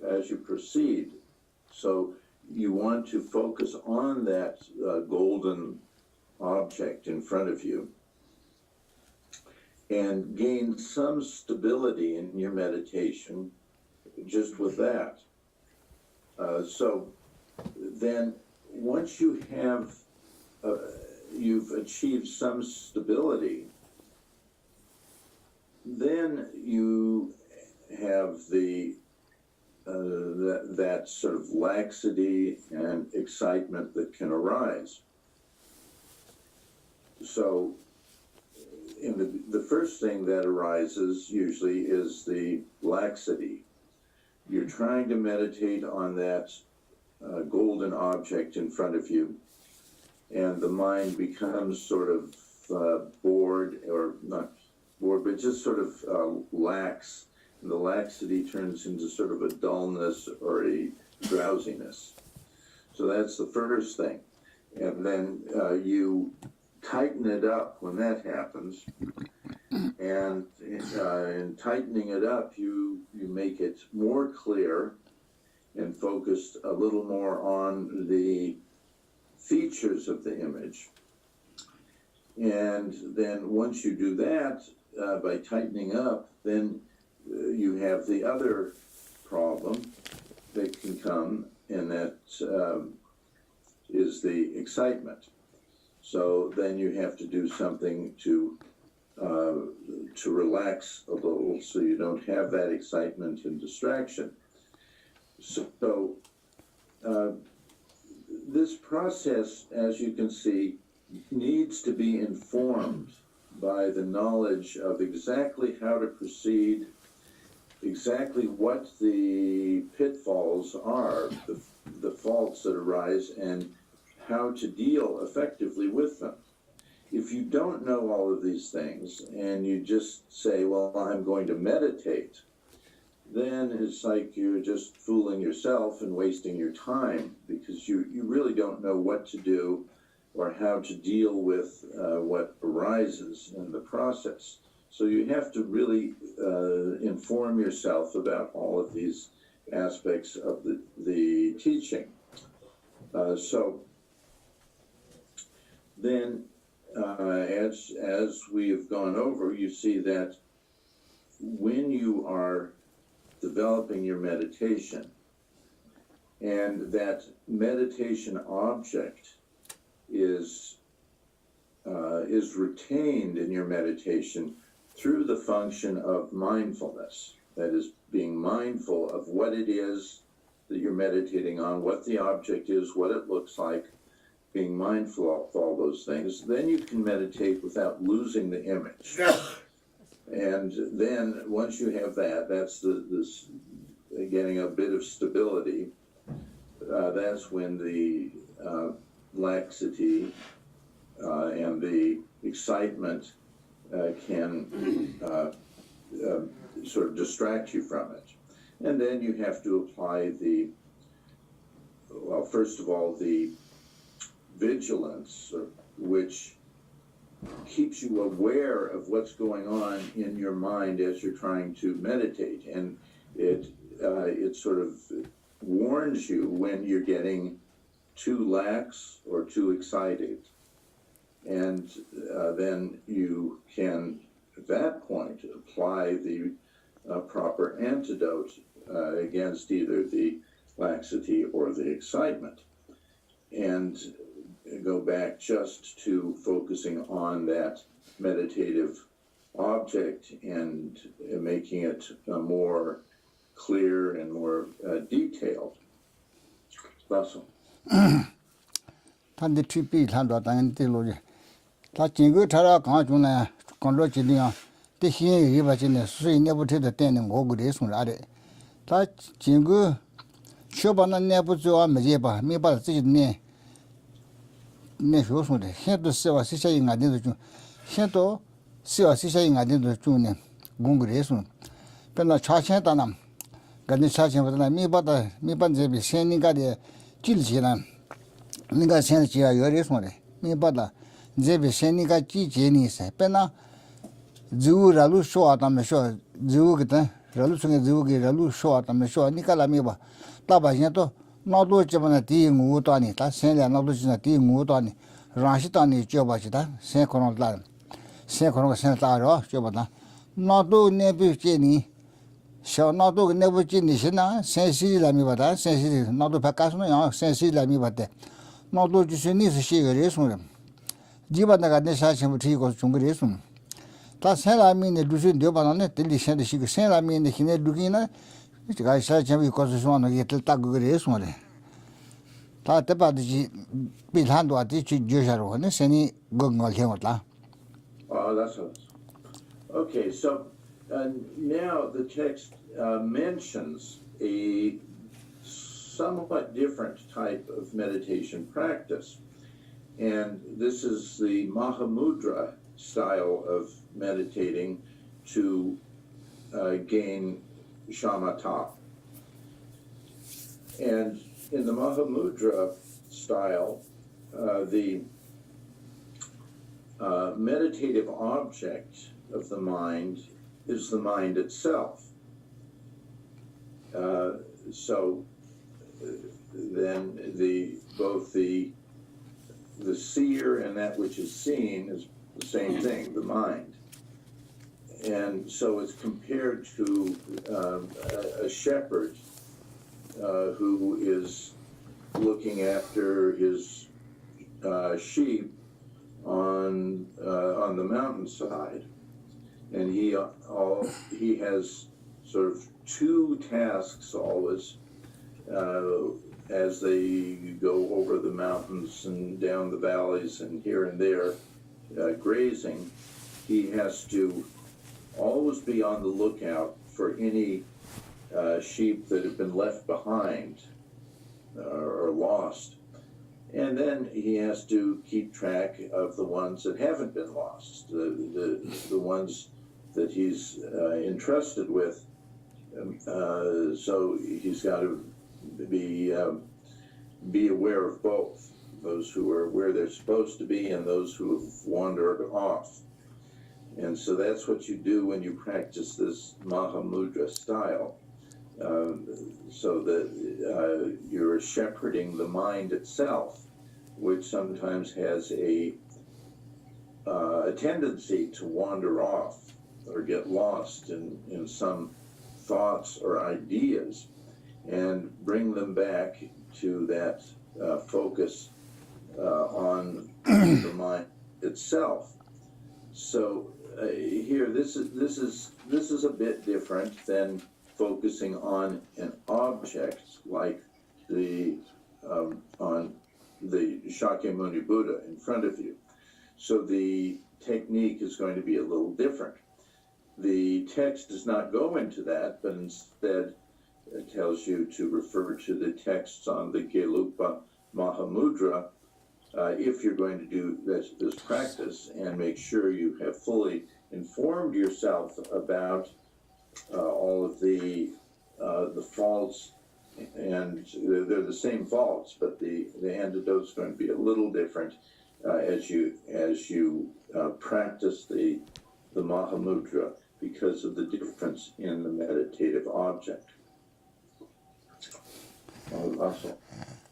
as you proceed. So you want to focus on that golden object in front of you and gain some stability in your meditation just with that. So then once you have, you've achieved some stability, then you have that sort of laxity and excitement that can arise. So the first thing that arises usually is the laxity. You're trying to meditate on that golden object in front of you, and the mind becomes sort of bored, or not bored, but just sort of lax. And the laxity turns into sort of a dullness or a drowsiness. So that's the first thing. And then you tighten it up when that happens. And in tightening it up, you make it more clear and focused a little more on the features of the image. And then once you do that, by tightening up, then you have the other problem that can come, and that is the excitement. So then you have to do something to relax a little so you don't have that excitement and distraction. So this process, as you can see, needs to be informed by the knowledge of exactly how to proceed, exactly what the pitfalls are, the faults that arise, and how to deal effectively with them. If you don't know all of these things and you just say, well, I'm going to meditate, then it's like you're just fooling yourself and wasting your time, because you really don't know what to do or how to deal with what arises in the process. So you have to really inform yourself about all of these aspects of the teaching. So then, as we have gone over, you see that when you are developing your meditation, and that meditation object is retained in your meditation through the function of mindfulness. That is, being mindful of what it is that you're meditating on, what the object is, what it looks like, being mindful of all those things. Then you can meditate without losing the image. And then once you have that, that's this getting a bit of stability. That's when the laxity and the excitement can sort of distract you from it. And then you have to apply first of all, the vigilance, which keeps you aware of what's going on in your mind as you're trying to meditate. And it sort of warns you when you're getting too lax or too excited. And then you can, at that point, apply the proper antidote against either the laxity or the excitement, and go back just to focusing on that meditative object and making it more clear and more detailed. Russell. Tandi tripi tanda tang te lo je. Ta jingu tara kang jung na kang lo ji liang de xin yi ba jin ne sui ne bu te de den ne ngo gu de song la de. Ta jingu sho ba na ne bu zo ma je ba mi ba zi ne ne sho song de. Xian du se wa si xia yi nga de zhu. Xian du se wa si xia yi nga de zhu ne gong gu de song. Pe na cha qian da nam. Ganden Shartse Monastery mi ba ze bi xian ni ga de ji li ji lan. 那个现在只要有点说的，没把它这边现那个季节呢噻，本来肉热路说他们说肉给他热路说个肉给热路说他们说你看了没吧？大把现都那多基本上第5段呢，他现在那多是第5段呢，让西段呢就把其他现可能来，现可能现在打着就把他那多那边这呢。小那多个那不进的是呢，山西来没把它，山西的那多怕干什么样，山西来没把它。 那都就是你是写个人送的，基本那个那啥全部提个中国人送。他山拉面的路线六把那这里现在是个山拉面的现在路线呢，这个啥全部告诉说那个都大个人送的。他这把的是比很多的去就下来，那现在我听我啦。Oh, that's what. Okay, so now the text mentions a somewhat different type of meditation practice. And this is the Mahamudra style of meditating to gain shamatha. And in the Mahamudra style, the meditative object of the mind is the mind itself. So then both the seer and that which is seen is the same thing, the mind. And so it's compared to a shepherd who is looking after his sheep on the mountainside, and he has sort of two tasks always. As they go over the mountains and down the valleys and here and there grazing, he has to always be on the lookout for any sheep that have been left behind or lost. And then he has to keep track of the ones that haven't been lost, the ones that he's entrusted with. So he's got to be aware of both, those who are where they're supposed to be and those who have wandered off. And so that's what you do when you practice this Mahamudra style, so that you're shepherding the mind itself, which sometimes has a tendency to wander off or get lost in some thoughts or ideas, and bring them back to that focus on the mind itself. So here, this is a bit different than focusing on an object like on the Shakyamuni Buddha in front of you. So the technique is going to be a little different. The text does not go into that, but instead it tells you to refer to the texts on the Gelugpa Mahamudra if you're going to do this practice, and make sure you have fully informed yourself about all of the faults, and they're the same faults, but the antidote's going to be a little different as you practice the Mahamudra, because of the difference in the meditative object.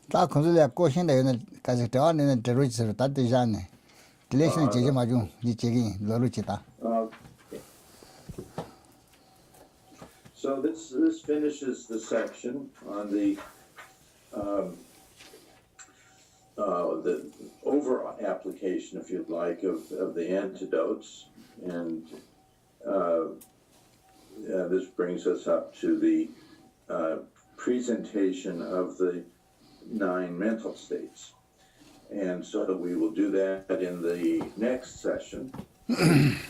다 컨슬레 고신데 가지 대화는 들으지서 다 되잖네. 딜레이션 제제 마중 이 제기 러루치다. So this finishes the section on the over application, if you'd like, of the antidotes, and this brings us up to the presentation of the 9 mental states. And so we will do that in the next session.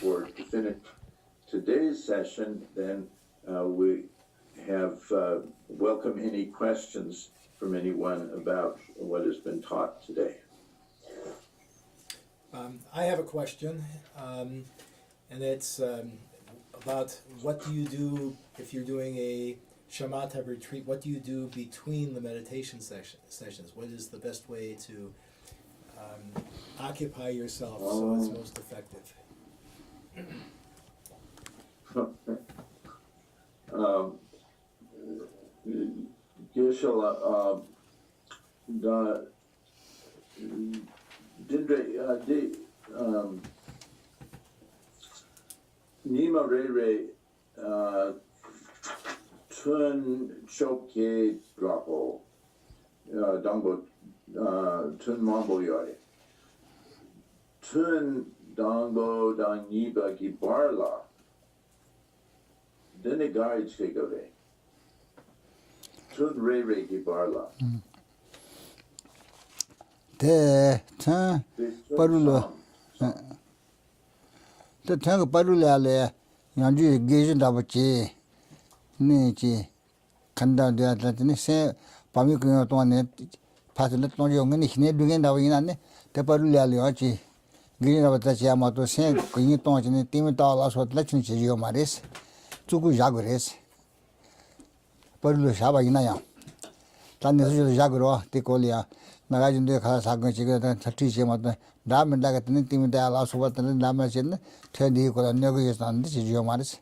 For to finish today's session, then we have welcome any questions from anyone about what has been taught today. I have a question, and it's about what do you do if you're doing a Shamatha retreat? What do you do between the meditation sessions? What is the best way to occupy yourself so it's most effective? Geshe Nima Re Tun Choke Drapo Dangbo Tun Mambo Yoi Tun Dangbo Dangiba Gibarla Dene Guides Kegore Tun Re Gibarla 대 빠르로 대 탕 빠르려래 양주 게진 잡았지 네지 간다도 하더니 세 밤이 그냥 동안에 파슬 동지 용근이 힘내 두게 나오긴 않네 대 빠르려려지 게진 잡았지 아마도 세 그냥 동안에 팀이 따라서 라친 지지요 말이스 두고 야그레스 빠르려 샤바이나야 단내서 야그로 데콜이야 나가진데 가서 사건 지거든 터치지마도 남은 나갔더니 팀이 알아서 왔더니 남아진 텐디 거는 여기 있었는데 지지요 말이스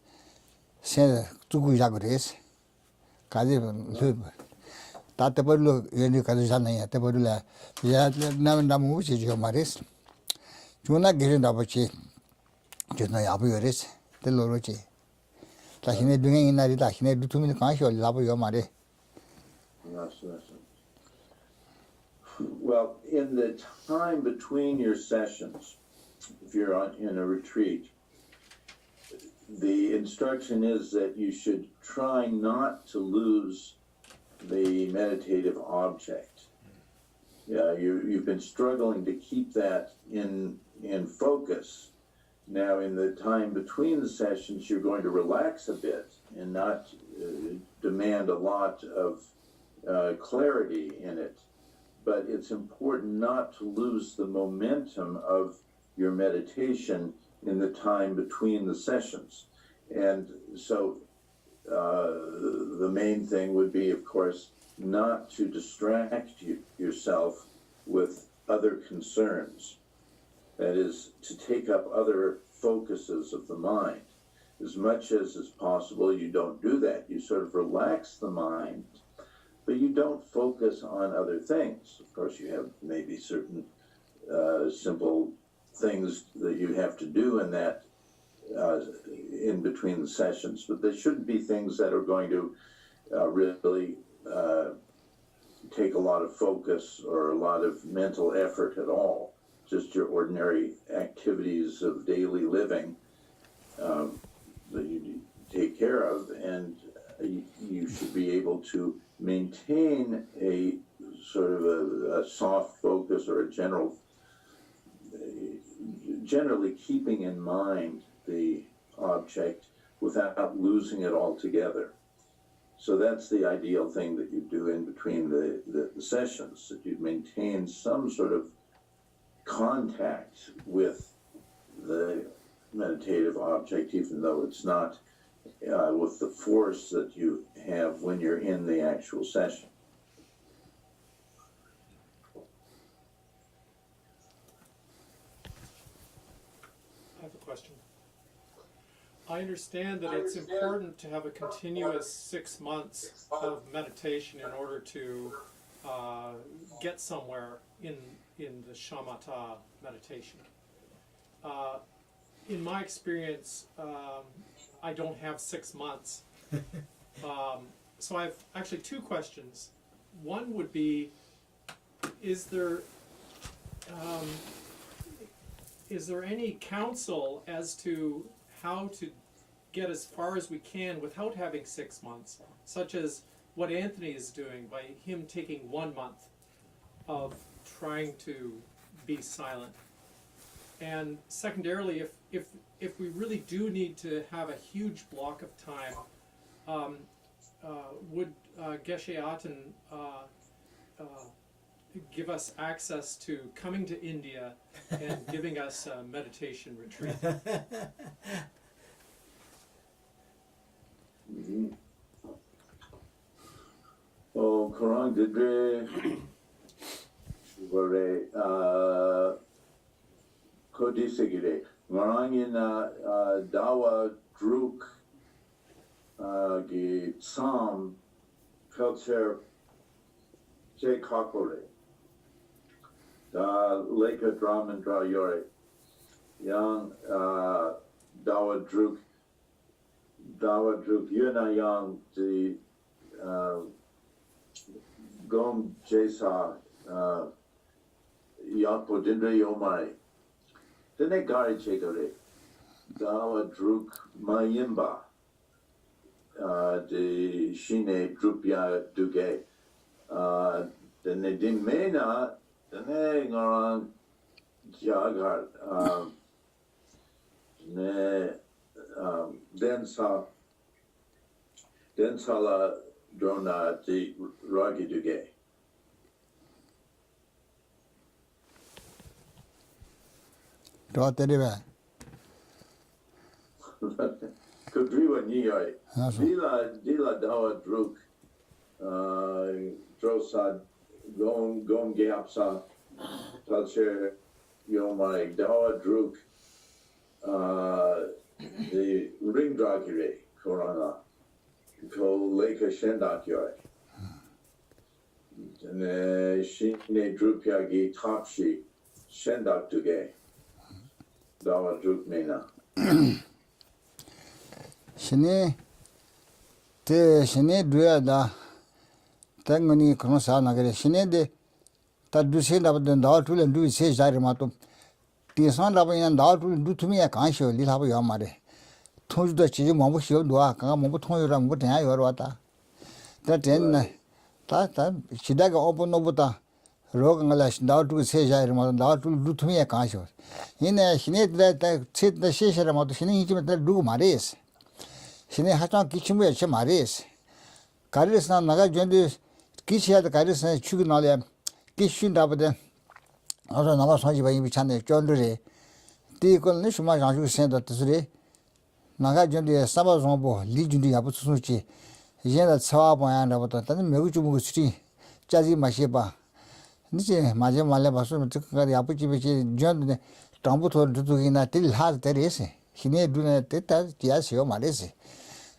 세 두고 야그레스 가지 다때벌로 얘네 가지 살나야 때벌로 야 남은 남은 지지요 말이스 존나 게진다 버치 존나 야부여레스 들로로지 다시네 등에 있나리 다시네 두투미 관시 올라버요 말이 Well, in the time between your sessions, if you're in a retreat, the instruction is that you should try not to lose the meditative object. Yeah, you've been struggling to keep that in focus. Now, in the time between the sessions, you're going to relax a bit and not demand a lot of clarity in it. But it's important not to lose the momentum of your meditation in the time between the sessions. And so the main thing would be, of course, not to distract yourself with other concerns. That is, to take up other focuses of the mind. As much as is possible, you don't do that. You sort of relax the mind, but you don't focus on other things. Of course, you have maybe certain simple things that you have to do in that in between the sessions, but there shouldn't be things that are going to really take a lot of focus or a lot of mental effort at all. Just your ordinary activities of daily living that you take care of, and you should be able to maintain a sort of a soft focus or a generally keeping in mind the object without losing it altogether. So that's the ideal thing that you do in between the sessions, that you maintain some sort of contact with the meditative object, even though it's not with the force that you have when you're in the actual session. I have a question. I understand that it's important to have a continuous 6 months of meditation in order to get somewhere in the Shamatha meditation. In my experience, I don't have 6 months. So I have actually two questions. One would be, is there any counsel as to how to get as far as we can without having 6 months, such as what Anthony is doing by him taking 1 month of trying to be silent? And secondarily, if we really do need to have a huge block of time, would Geshe Ahten give us access to coming to India and giving us a meditation retreat? Oh, Quran Gidre Vare Kodisegire Marangina Dawa Druk Gi Sam Culture J Kakore Da Leka Dramandra Yore Yang Dawa Druk Yuna Yang the Gom Jesa Yapo Dindra Yomai Dene Gari Chekore Dawa Druk Mayimba de Shine Drupya Duge Dene Dimena Dene Ngaran Jagar Ne Densala Drona di Ragi Duge. Dotteriva. Kudriwa Niyoi. Dila Dawa Druk Drosad Gom Gapsa Talcher Yomai Dawa Druk the ring dragire Korana Ko Leka Shendak Yoi. And Shine Drupyagi Tapshi Shendak Duge Dawa Druk Mena. Shine Duada Tangani Krosa Nagare Shine de Tadusin of the Daughter and do say Jarimato. Tisan Rabayan Daughter do to me a conscious little Yamare. Told the Chimamu Shildua, Kamamoto Rambutan, your water. That end, that Shidaga open Nobuta, Rogalash, doubt to say Jarimato, doubt to do to me a conscious. In a Shine that sit the Shisha about the Shine do Maris. Shine Hatan kitchen with Chamaris. Karisna Naga Jendis, Kishia the Karisna Chugunalia, Kishin Dabade. Also, Nava Sanji by Channel, John Ray. The Colonishma Janju sent that today. Naga Jendi Sabazombo, Legion de Abusuchi, Jena Tsawabo and about the Meguchu Street, Jazi Masheba. Niche Maja Malabasu took the Apuchi, John Tambuto Dudugina till has there is. He need do that, yes, your Malese.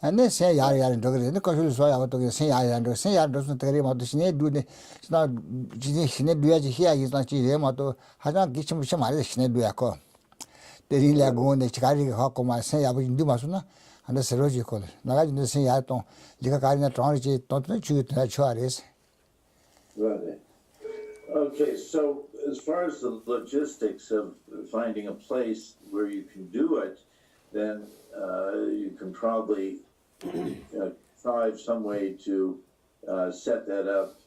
And then say Yari and Dogger, the consul so I to say I and say I doesn't tell him how to see do the not Shine do here is not Chimato, has not given some Shine do a call. The Rilla go on the Chikari Hokoma say I will do Masuna, and the Serological. Now I didn't say I don't, Licacarina Tronchi, don't shoot that choice. Right. Okay, so as far as the logistics of finding a place where you can do it, then you can probably find some way to set that up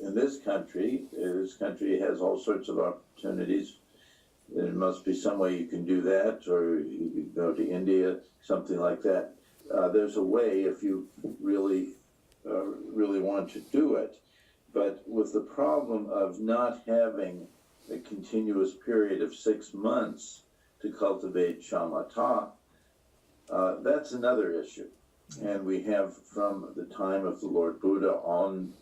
in this country. This country has all sorts of opportunities. There must be some way you can do that, or you could go to India, something like that. There's a way if you really want to do it. But with the problem of not having a continuous period of 6 months to cultivate shamatha, that's another issue. And we have from the time of the Lord Buddha on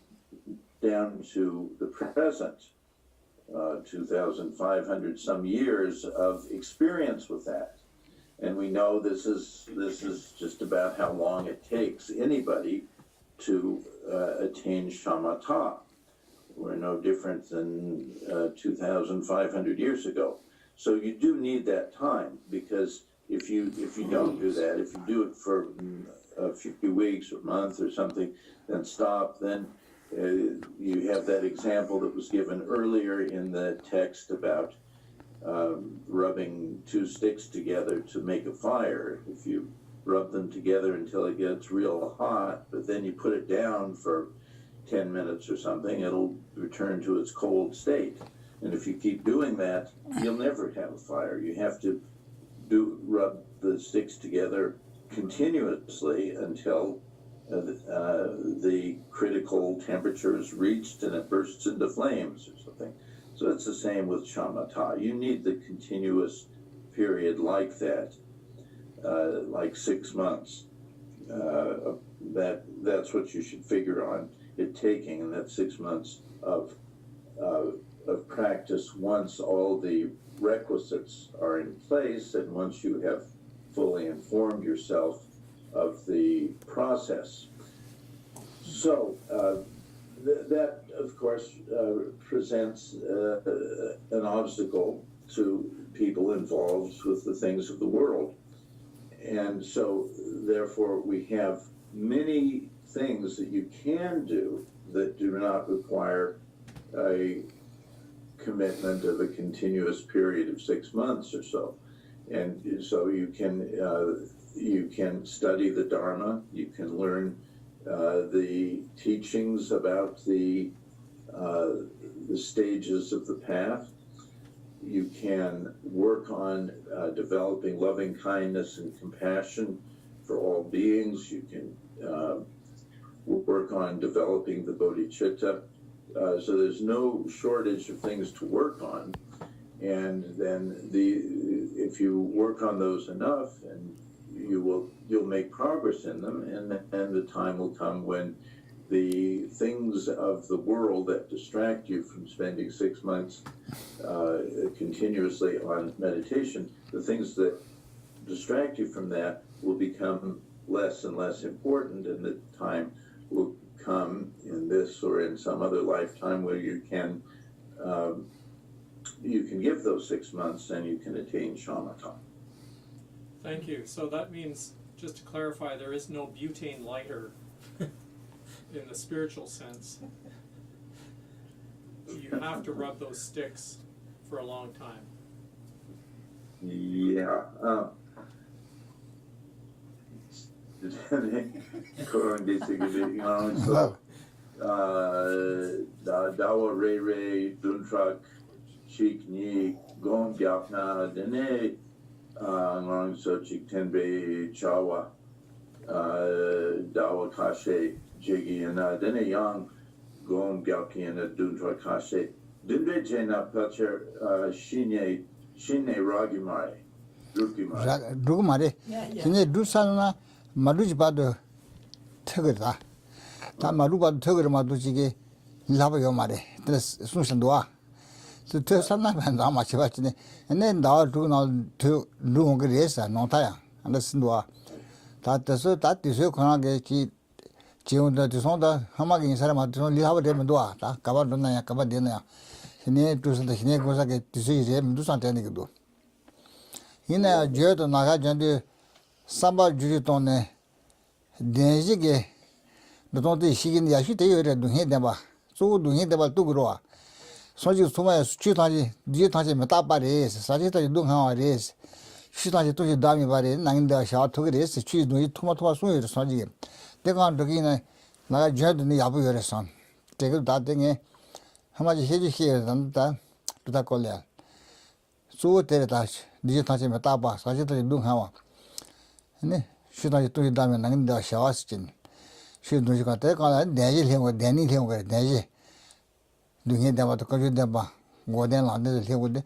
down to the present, 2,500 some years of experience with that. And we know this is just about how long it takes anybody to attain shamatha. We're no different than 2,500 years ago. So you do need that time, because if you don't do that, if you do it for a few weeks or a month or something, then stop, then you have that example that was given earlier in the text about rubbing two sticks together to make a fire. If you rub them together until it gets real hot, but then you put it down for 10 minutes or something, it'll return to its cold state. And if you keep doing that, you'll never have a fire. You have to rub the sticks together continuously until the critical temperature is reached and it bursts into flames or something. So it's the same with shamatha. You need the continuous period like that, like 6 months. That's what you should figure on it taking, and that's 6 months of practice once all the requisites are in place and once you have fully informed yourself of the process. So that, of course, presents an obstacle to people involved with the things of the world. And so, therefore, we have many things that you can do that do not require a commitment of a continuous period of 6 months or so. And so you can study the Dharma, you can learn the teachings about the stages of the path. You can work on developing loving kindness and compassion for all beings. You can work on developing the bodhicitta. So there's no shortage of things to work on. And then if you work on those enough, and you'll make progress in them, and the time will come when the things of the world that distract you from spending 6 months continuously on meditation, the things that distract you from that will become less and less important, and the time will come in this or in some other lifetime where you can give those 6 months and you can attain shamatha. Thank you. So that means, just to clarify, there is no butane lighter in the spiritual sense. You have to rub those sticks for a long time. Yeah. Dawa Ray Ray Duntrak Chik Ni Gom Gyapna Dene Ngong So Chik Tenbe Chawa Dawa Kashe Jigi and Dene Yang Gom Gyapki and Duntrak Kashe Dinde Jena Pacher Shine Ragimare Drugmare. Hine Dusana Marujbado Tuggerda. Tamarubad Tugger Maduji Lava Yomare. That's Susandoa. So to sana ban da ma chiba chine. And then da do na to lu ngre resa no ta ya. Understand wa. Ta so ta ti so khona ge chi chiun da so da hama ge sara ma so li ha ba de mo da ta ka ba do na ya ka ba de na ya. Hine to so da hine go sa ge ti so je mu san te ne ge do. Hine je to na ga jan de samba ju to ne denji ge do to shi ge ya shi te yo re do he de ba. So do he de ba tu gro wa. 소지 소마에 수치타지 뒤타지 메타바레 사지타지 동하와레스 시타지 또지 다미 바레 나인다 샤토그레스 취노이 토마토마 소이 사지 내가 저기는 나가 저드니 야부여레선 제가 다등에 한마디 해주시게 된다 부탁 걸려 소테르다 뒤타지 메타바 사지타지 동하와 네 시타지 또지 다미 나인다 샤와스진 시노지 같아 가나 내지 해고 내니 해고 내지 दुनिया देवा तो कजु देवा गोदे लाने ले गोदे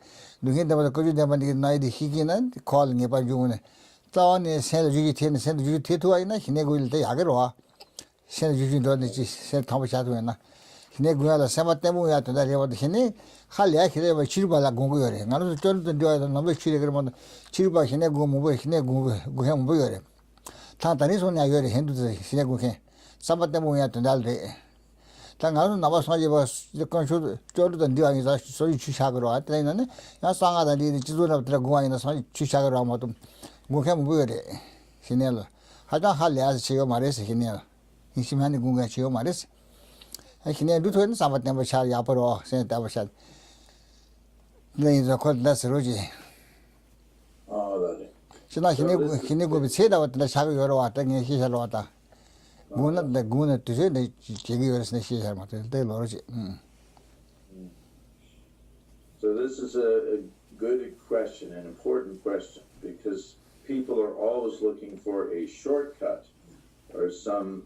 दुनिया देवा तो कजु देवा नि नाइ दि हिगिना कॉल ने पा जुने ताने सेल जुजी थेन सेल जुजी थे तो आइना हिने गोइल ते आगे रोआ सेल जुजी दो ने से थाब छात होना हिने गोयाला सेमते मु या तो दारे बद हिने खालिया खिले ब चिरबाला गोगो योरे नानो तो चोर तो जो नबे चिरे कर मन चिरबा हिने गो मु हिने गो गोहे मु योरे था तनी सोने योरे हिंदू हिने गोखे सबते मु या तो डाल रे 당가는 나와서지 뭐 건쇼 저르던 디아이자 소리 취샤그로 왔더니는 야 상하다리 지도나 들어고 와이나 소리 취샤그로 아무도 뭐해 뭐래 신내라 하다 할래서 지금 말해서 신내라 이심하는 공간 지금 말해서 신내 루트는 사바때 뭐 샤리 앞으로 생각해 보셔 네 이제 곧 나서로지 네. 신나 신내 고비 세다 왔다 샤그 여러 왔더니 시샤로 왔다 guna tuse ne chegi yoresne shi Sharmatha te loroji. So this is a good question, an important question, because people are always looking for a shortcut or some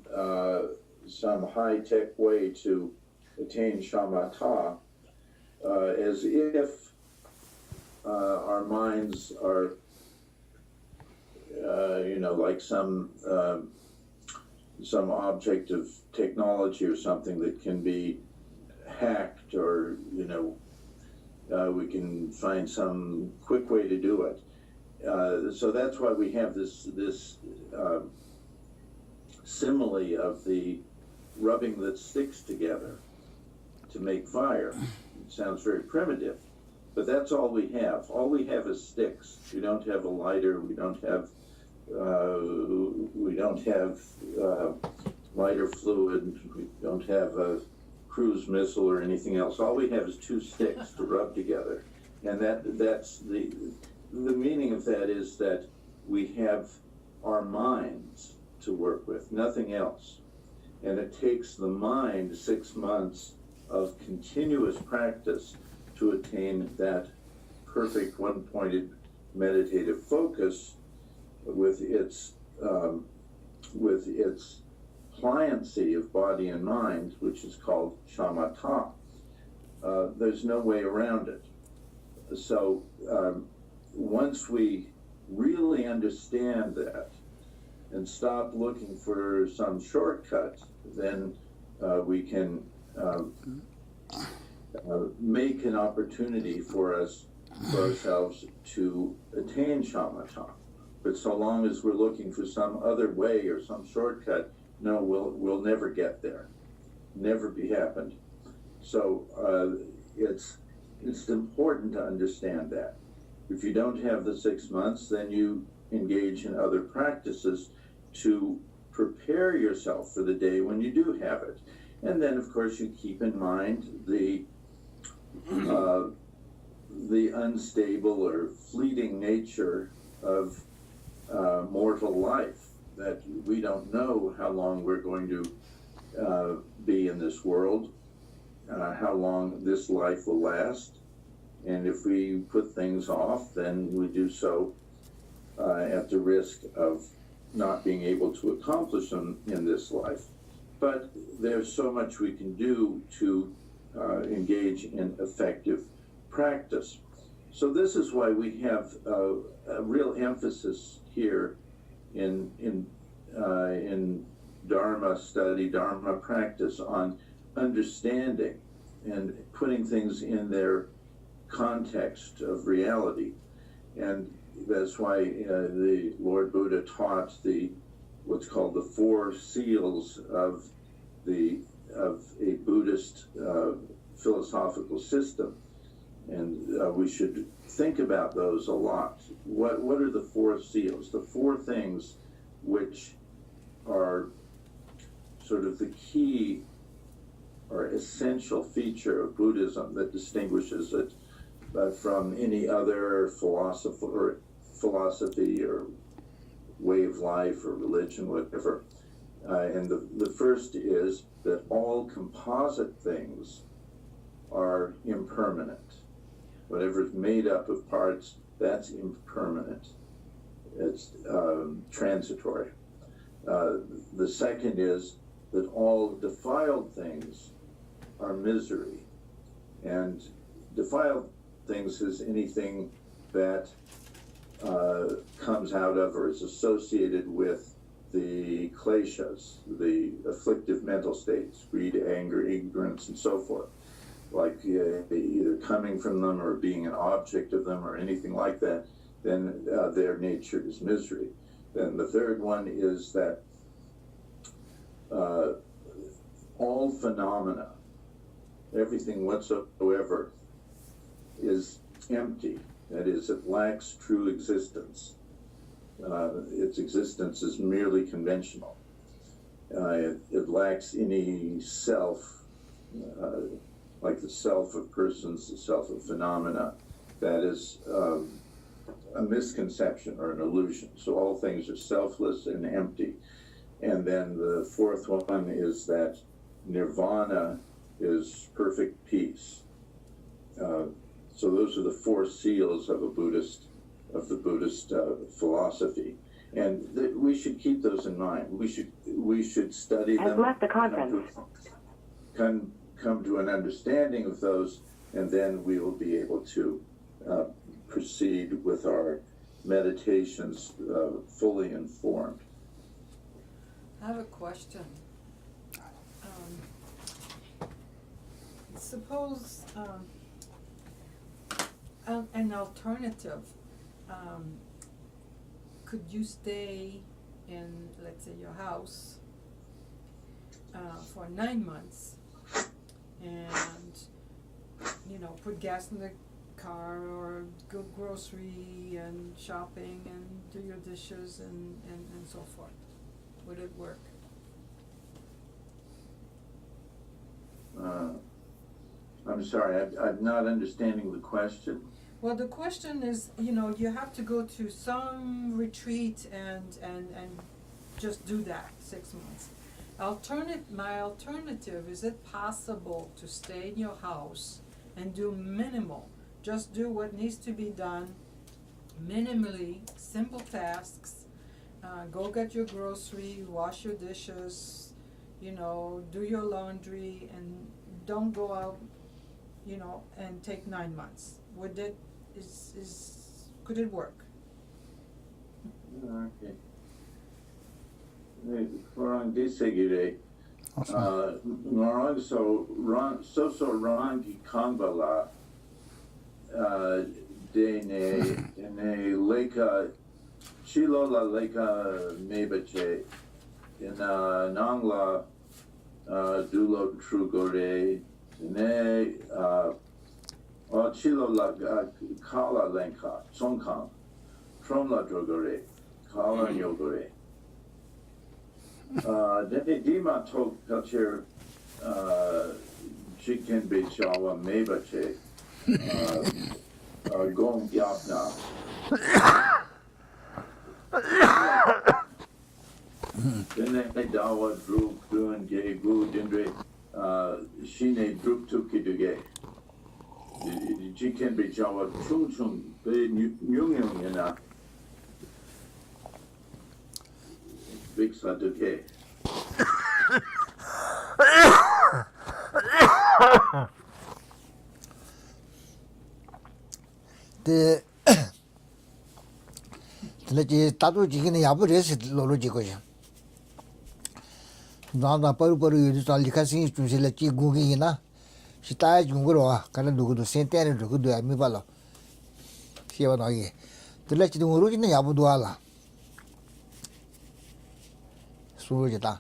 high-tech way to attain shamatha, as if our minds are, like some object of technology or something that can be hacked, or we can find some quick way to do it. So that's why we have this simile of the rubbing the sticks together to make fire. It sounds very primitive, but that's all we have. All we have is sticks. We don't have a lighter. We don't have lighter fluid. We don't have a cruise missile or anything else. All we have is two sticks to rub together, and that's the meaning of that is that we have our minds to work with, nothing else. And it takes the mind 6 months of continuous practice to attain that perfect one-pointed meditative focus with its pliancy of body and mind, which is called shamatha. There's no way around it. So once we really understand that and stop looking for some shortcut, then we can make an opportunity for ourselves to attain shamatha. But so long as we're looking for some other way or some shortcut, no, we'll never get there. Never be happened. So it's important to understand that. If you don't have the 6 months, then you engage in other practices to prepare yourself for the day when you do have it. And then, of course, you keep in mind the unstable or fleeting nature of mortal life, that we don't know how long we're going to be in this world, how long this life will last. And if we put things off, then we do so at the risk of not being able to accomplish them in this life. But there's so much we can do to engage in effective practice. So this is why we have a real emphasis here in Dharma study, Dharma practice, on understanding and putting things in their context of reality. And that's why the Lord Buddha taught what's called the 4 seals of a Buddhist philosophical system. And we should think about those a lot. What are the 4 seals? The 4 things which are sort of the key or essential feature of Buddhism that distinguishes it from any other philosophy or way of life or religion, whatever. And the first is that all composite things are impermanent. Whatever's made up of parts, that's impermanent. It's transitory. The second is that all defiled things are misery. And defiled things is anything that comes out of or is associated with the kleshas, the afflictive mental states, greed, anger, ignorance, and so forth. Like either coming from them or being an object of them or anything like that, then their nature is misery. Then the third one is that all phenomena, everything whatsoever, is empty. That is, it lacks true existence. Its existence is merely conventional. It lacks any self, like the self of persons, the self of phenomena. That is a misconception or an illusion. So all things are selfless and empty. And then the fourth one is that nirvana is perfect peace. So those are the 4 seals of the Buddhist philosophy, and we should keep those in mind. We should study them. Has left the conference. Come to an understanding of those, and then we will be able to proceed with our meditations fully informed. I have a question. Suppose an alternative, could you stay in, let's say, your house for 9 months and, put gas in the car or go grocery and shopping and do your dishes and so forth? Would it work? I'm sorry, I'm not understanding the question. Well, the question is, you have to go to some retreat and just do that 6 months. My alternative, is it possible to stay in your house and do minimal, just do what needs to be done, minimally, simple tasks, go get your grocery, wash your dishes, do your laundry, and don't go out, and take 9 months. Could it work? Okay. Orang disegire. Orang so rangi kangbala. Dene leka chilo la leka mebache. Nangla dulo trugore. Dene chilo la kala lenka Tsongkhapa. Tromla drogore. Kala yogore. Dene dima tok culture chicken bechawa mebache. Gong yapna. Dene dawa dru gruen ge gu dindre shine drup tukiduge. Chicken bechawa chung chung be nyung yana. Big saduke. The Tatu Jikin Yaburis Lologicoja. Nada Paru Yudical Cassin to Select Gugina, She died Jungro, Kanadugu, Saint Anne, Rudu, and Mivalo. She was not here. The lecture in the Yabuduala. Surujata.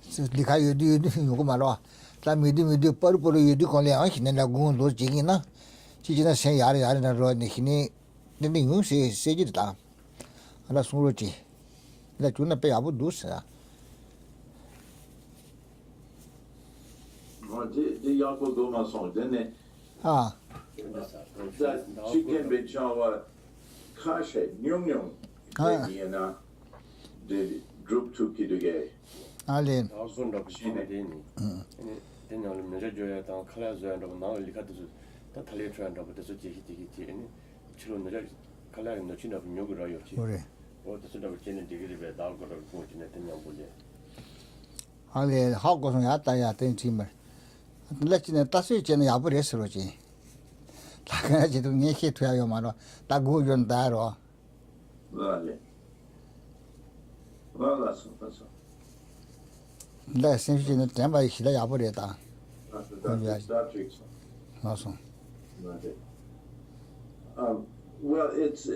Since the Kayu do Yugumara, that made him do purple, you do only action and lagoon, those jingina. She didn't say Yari, I didn't run the Hine. Then you say it down. And that's Suruji. Let you not pay Abu Dusa. The Yako Goma song, didn't it? Ah, That chicken be chawa kashe, nyum, and the droop to Kiduge. Alin. Ale how goes on Yata timber. Let you know that's it in the Abu Resroji. Like to make it to your mother, that good on Daro. Well, that's That's in the temple, she lay Abureta. Awesome. Well, it's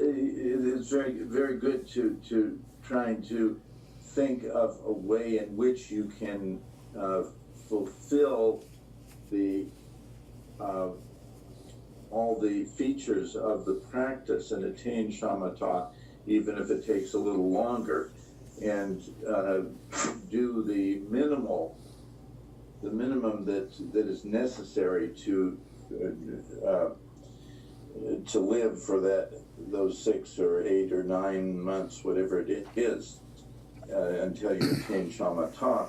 very very good to trying to think of a way in which you can fulfill the all the features of the practice and attain shamatha, even if it takes a little longer, and do the minimum that is necessary to live for those 6 or 8 or 9 months, whatever it is, until you attain shamatha.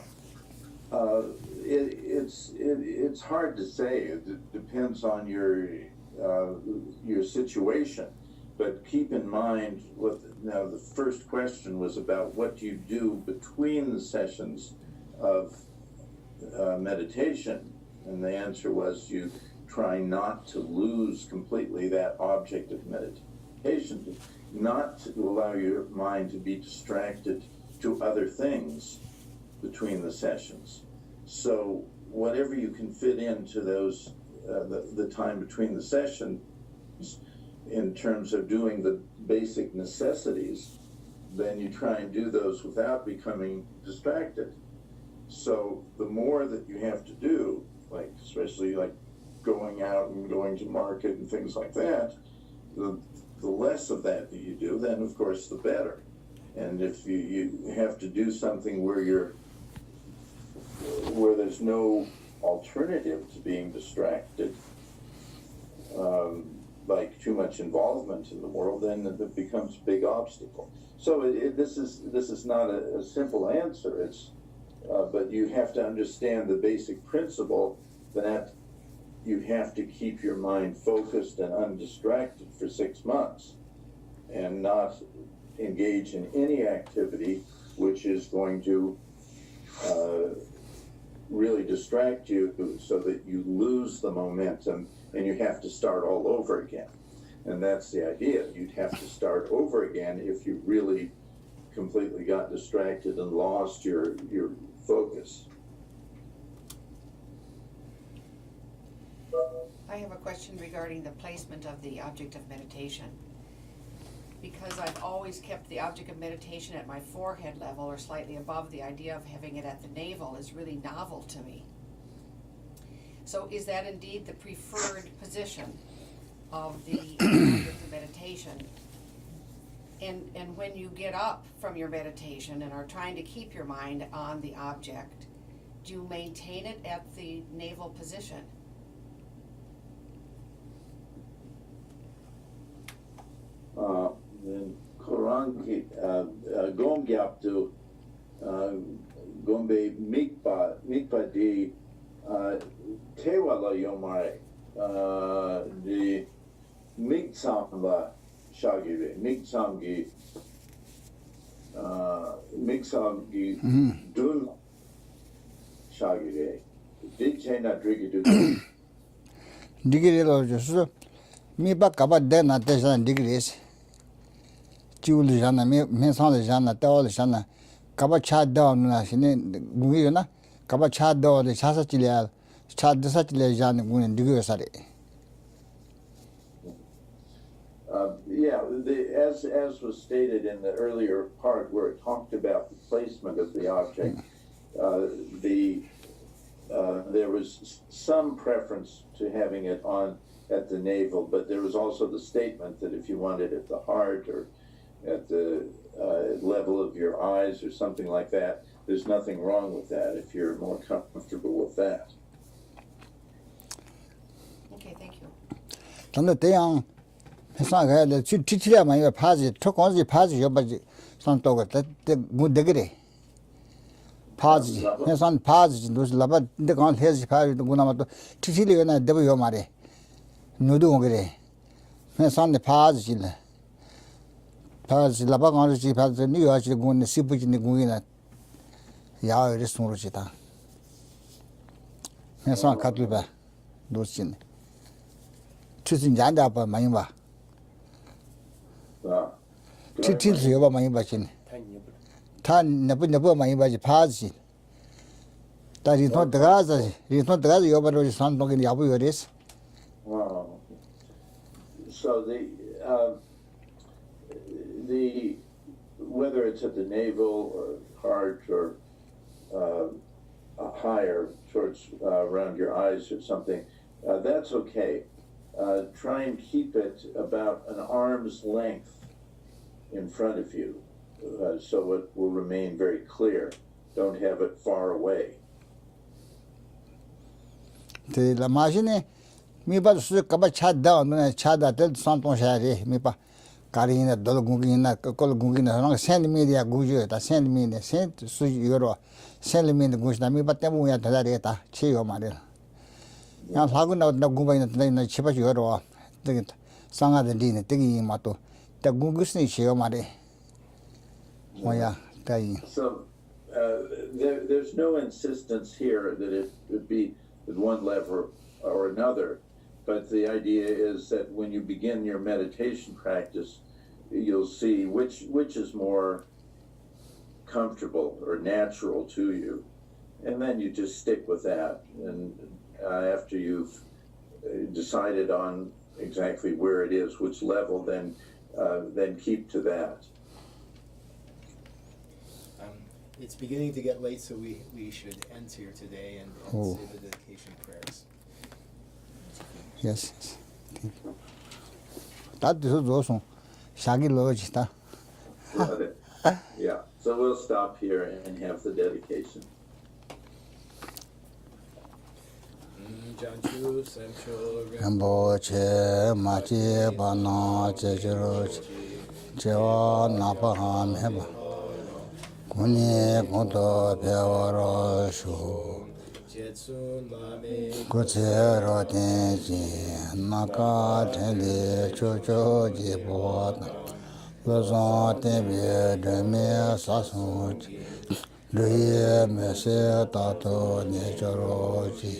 It's hard to say. It depends on your situation. But keep in mind now the first question was about what do you do between the sessions of meditation, and the answer was you try not to lose completely that object of meditation, not to allow your mind to be distracted to other things between the sessions. So whatever you can fit into those the time between the sessions in terms of doing the basic necessities, then you try and do those without becoming distracted. So the more that you have to do, like especially like going out and going to market and things like that, the less of that you do, then of course the better. And if you have to do something where there's no alternative to being distracted, like too much involvement in the world, then it becomes a big obstacle. So this is not a simple answer. It's but you have to understand the basic principle that you have to keep your mind focused and undistracted for 6 months, and not engage in any activity which is going to really distract you so that you lose the momentum and you have to start all over again. And that's the idea. You'd have to start over again if you really completely got distracted and lost your focus. I have a question regarding the placement of the object of meditation. Because I've always kept the object of meditation at my forehead level or slightly above, the idea of having it at the navel is really novel to me. So is that indeed the preferred position of the object of meditation? And when you get up from your meditation and are trying to keep your mind on the object, do you maintain it at the navel position? Then Koranki Gomgyap to Gombe Mikpa di Tewala Yomare the Miksamba Shagire Miksamgi Dun Shagire did China Driggy Degree or just me back about then at the degrees. Julie Jana, Mensan Jana, Tao Shana, Kabacha down, Guyana, Kabacha door, the Chasachilia, Chad such legend when do sorry. As was stated in the earlier part where it talked about the placement of the object, there was some preference to having it on at the navel, but there was also the statement that if you want it at the heart or at the level of your eyes or something like that, there's nothing wrong with that if you're more comfortable with that. Okay, thank you. Tanda Tayang Sanga the Chichia my party took on the party but some dog that the good degree. Party, some party, those labat, the con has party to Gunamato, Chichili and a W Mare. Nudungre. Son the party. Party Labagon, she has the New York, going to see in the Guina. Yao is Murchita. Son Katuba, those chin. Choosing Janda by Mayimba. Titis over Mayimba chin. Tan Nabu Mayimba party. That is not the Gaza, it's not the Gaza, you over son talking Yabu is. Wow. So the whether it's at the navel or heart or higher towards around your eyes or something, that's okay. Try and keep it about an arm's length in front of you, so it will remain very clear. Don't have it far away. The machine. Me but Kaba chat down, chat that Santon Shari, me pa Karina, Dolgungina, Colgungina, send me the Guju, send me the Saint Euro, send me the Gushna, me but them we at the data, Chio Maril. Now, how could not go in the Chipa Euro, the Sanga the Dina, taking Mato, the Gugusni Chio Mare. Oh, yeah, so there's no insistence here that it would be with one lever or another. But the idea is that when you begin your meditation practice, you'll see which is more comfortable or natural to you. And then you just stick with that. And after you've decided on exactly where it is, which level, then keep to that. It's beginning to get late, so we should end here today and say the dedication prayers. Yes. That is also Shaggy Logista. Yeah, so we'll stop here and have the dedication. Ramboche, Machi, Bana, Chechuroj, Chewa, Napaham, Heba, Kuni, Koto, Pewaro, Shu. Kutsero tenji, naka tenli chocho jibota, lozon tenbi demi sasunji, luye mese tato nechoroji.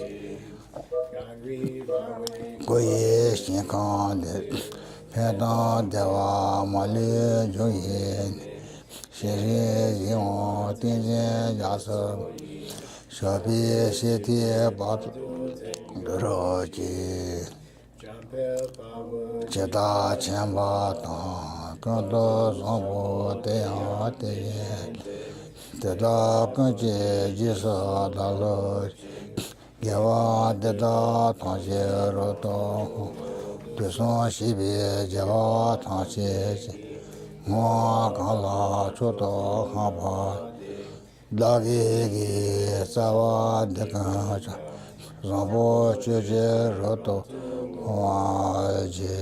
Goye shinkande, pedan dewa mali joyen, shiri zion tenji yasam. Shabi Siti Bat Roji Cheta Chenmo Kando Zombo Te Teda Kanji Jisa Dalo Gewa Deda Tanji Roto Duson Shibi Jewa Tanji Mwa Kala Choto Hamba Dagi Sawa Dekaja Zambo Cheje Roto Waje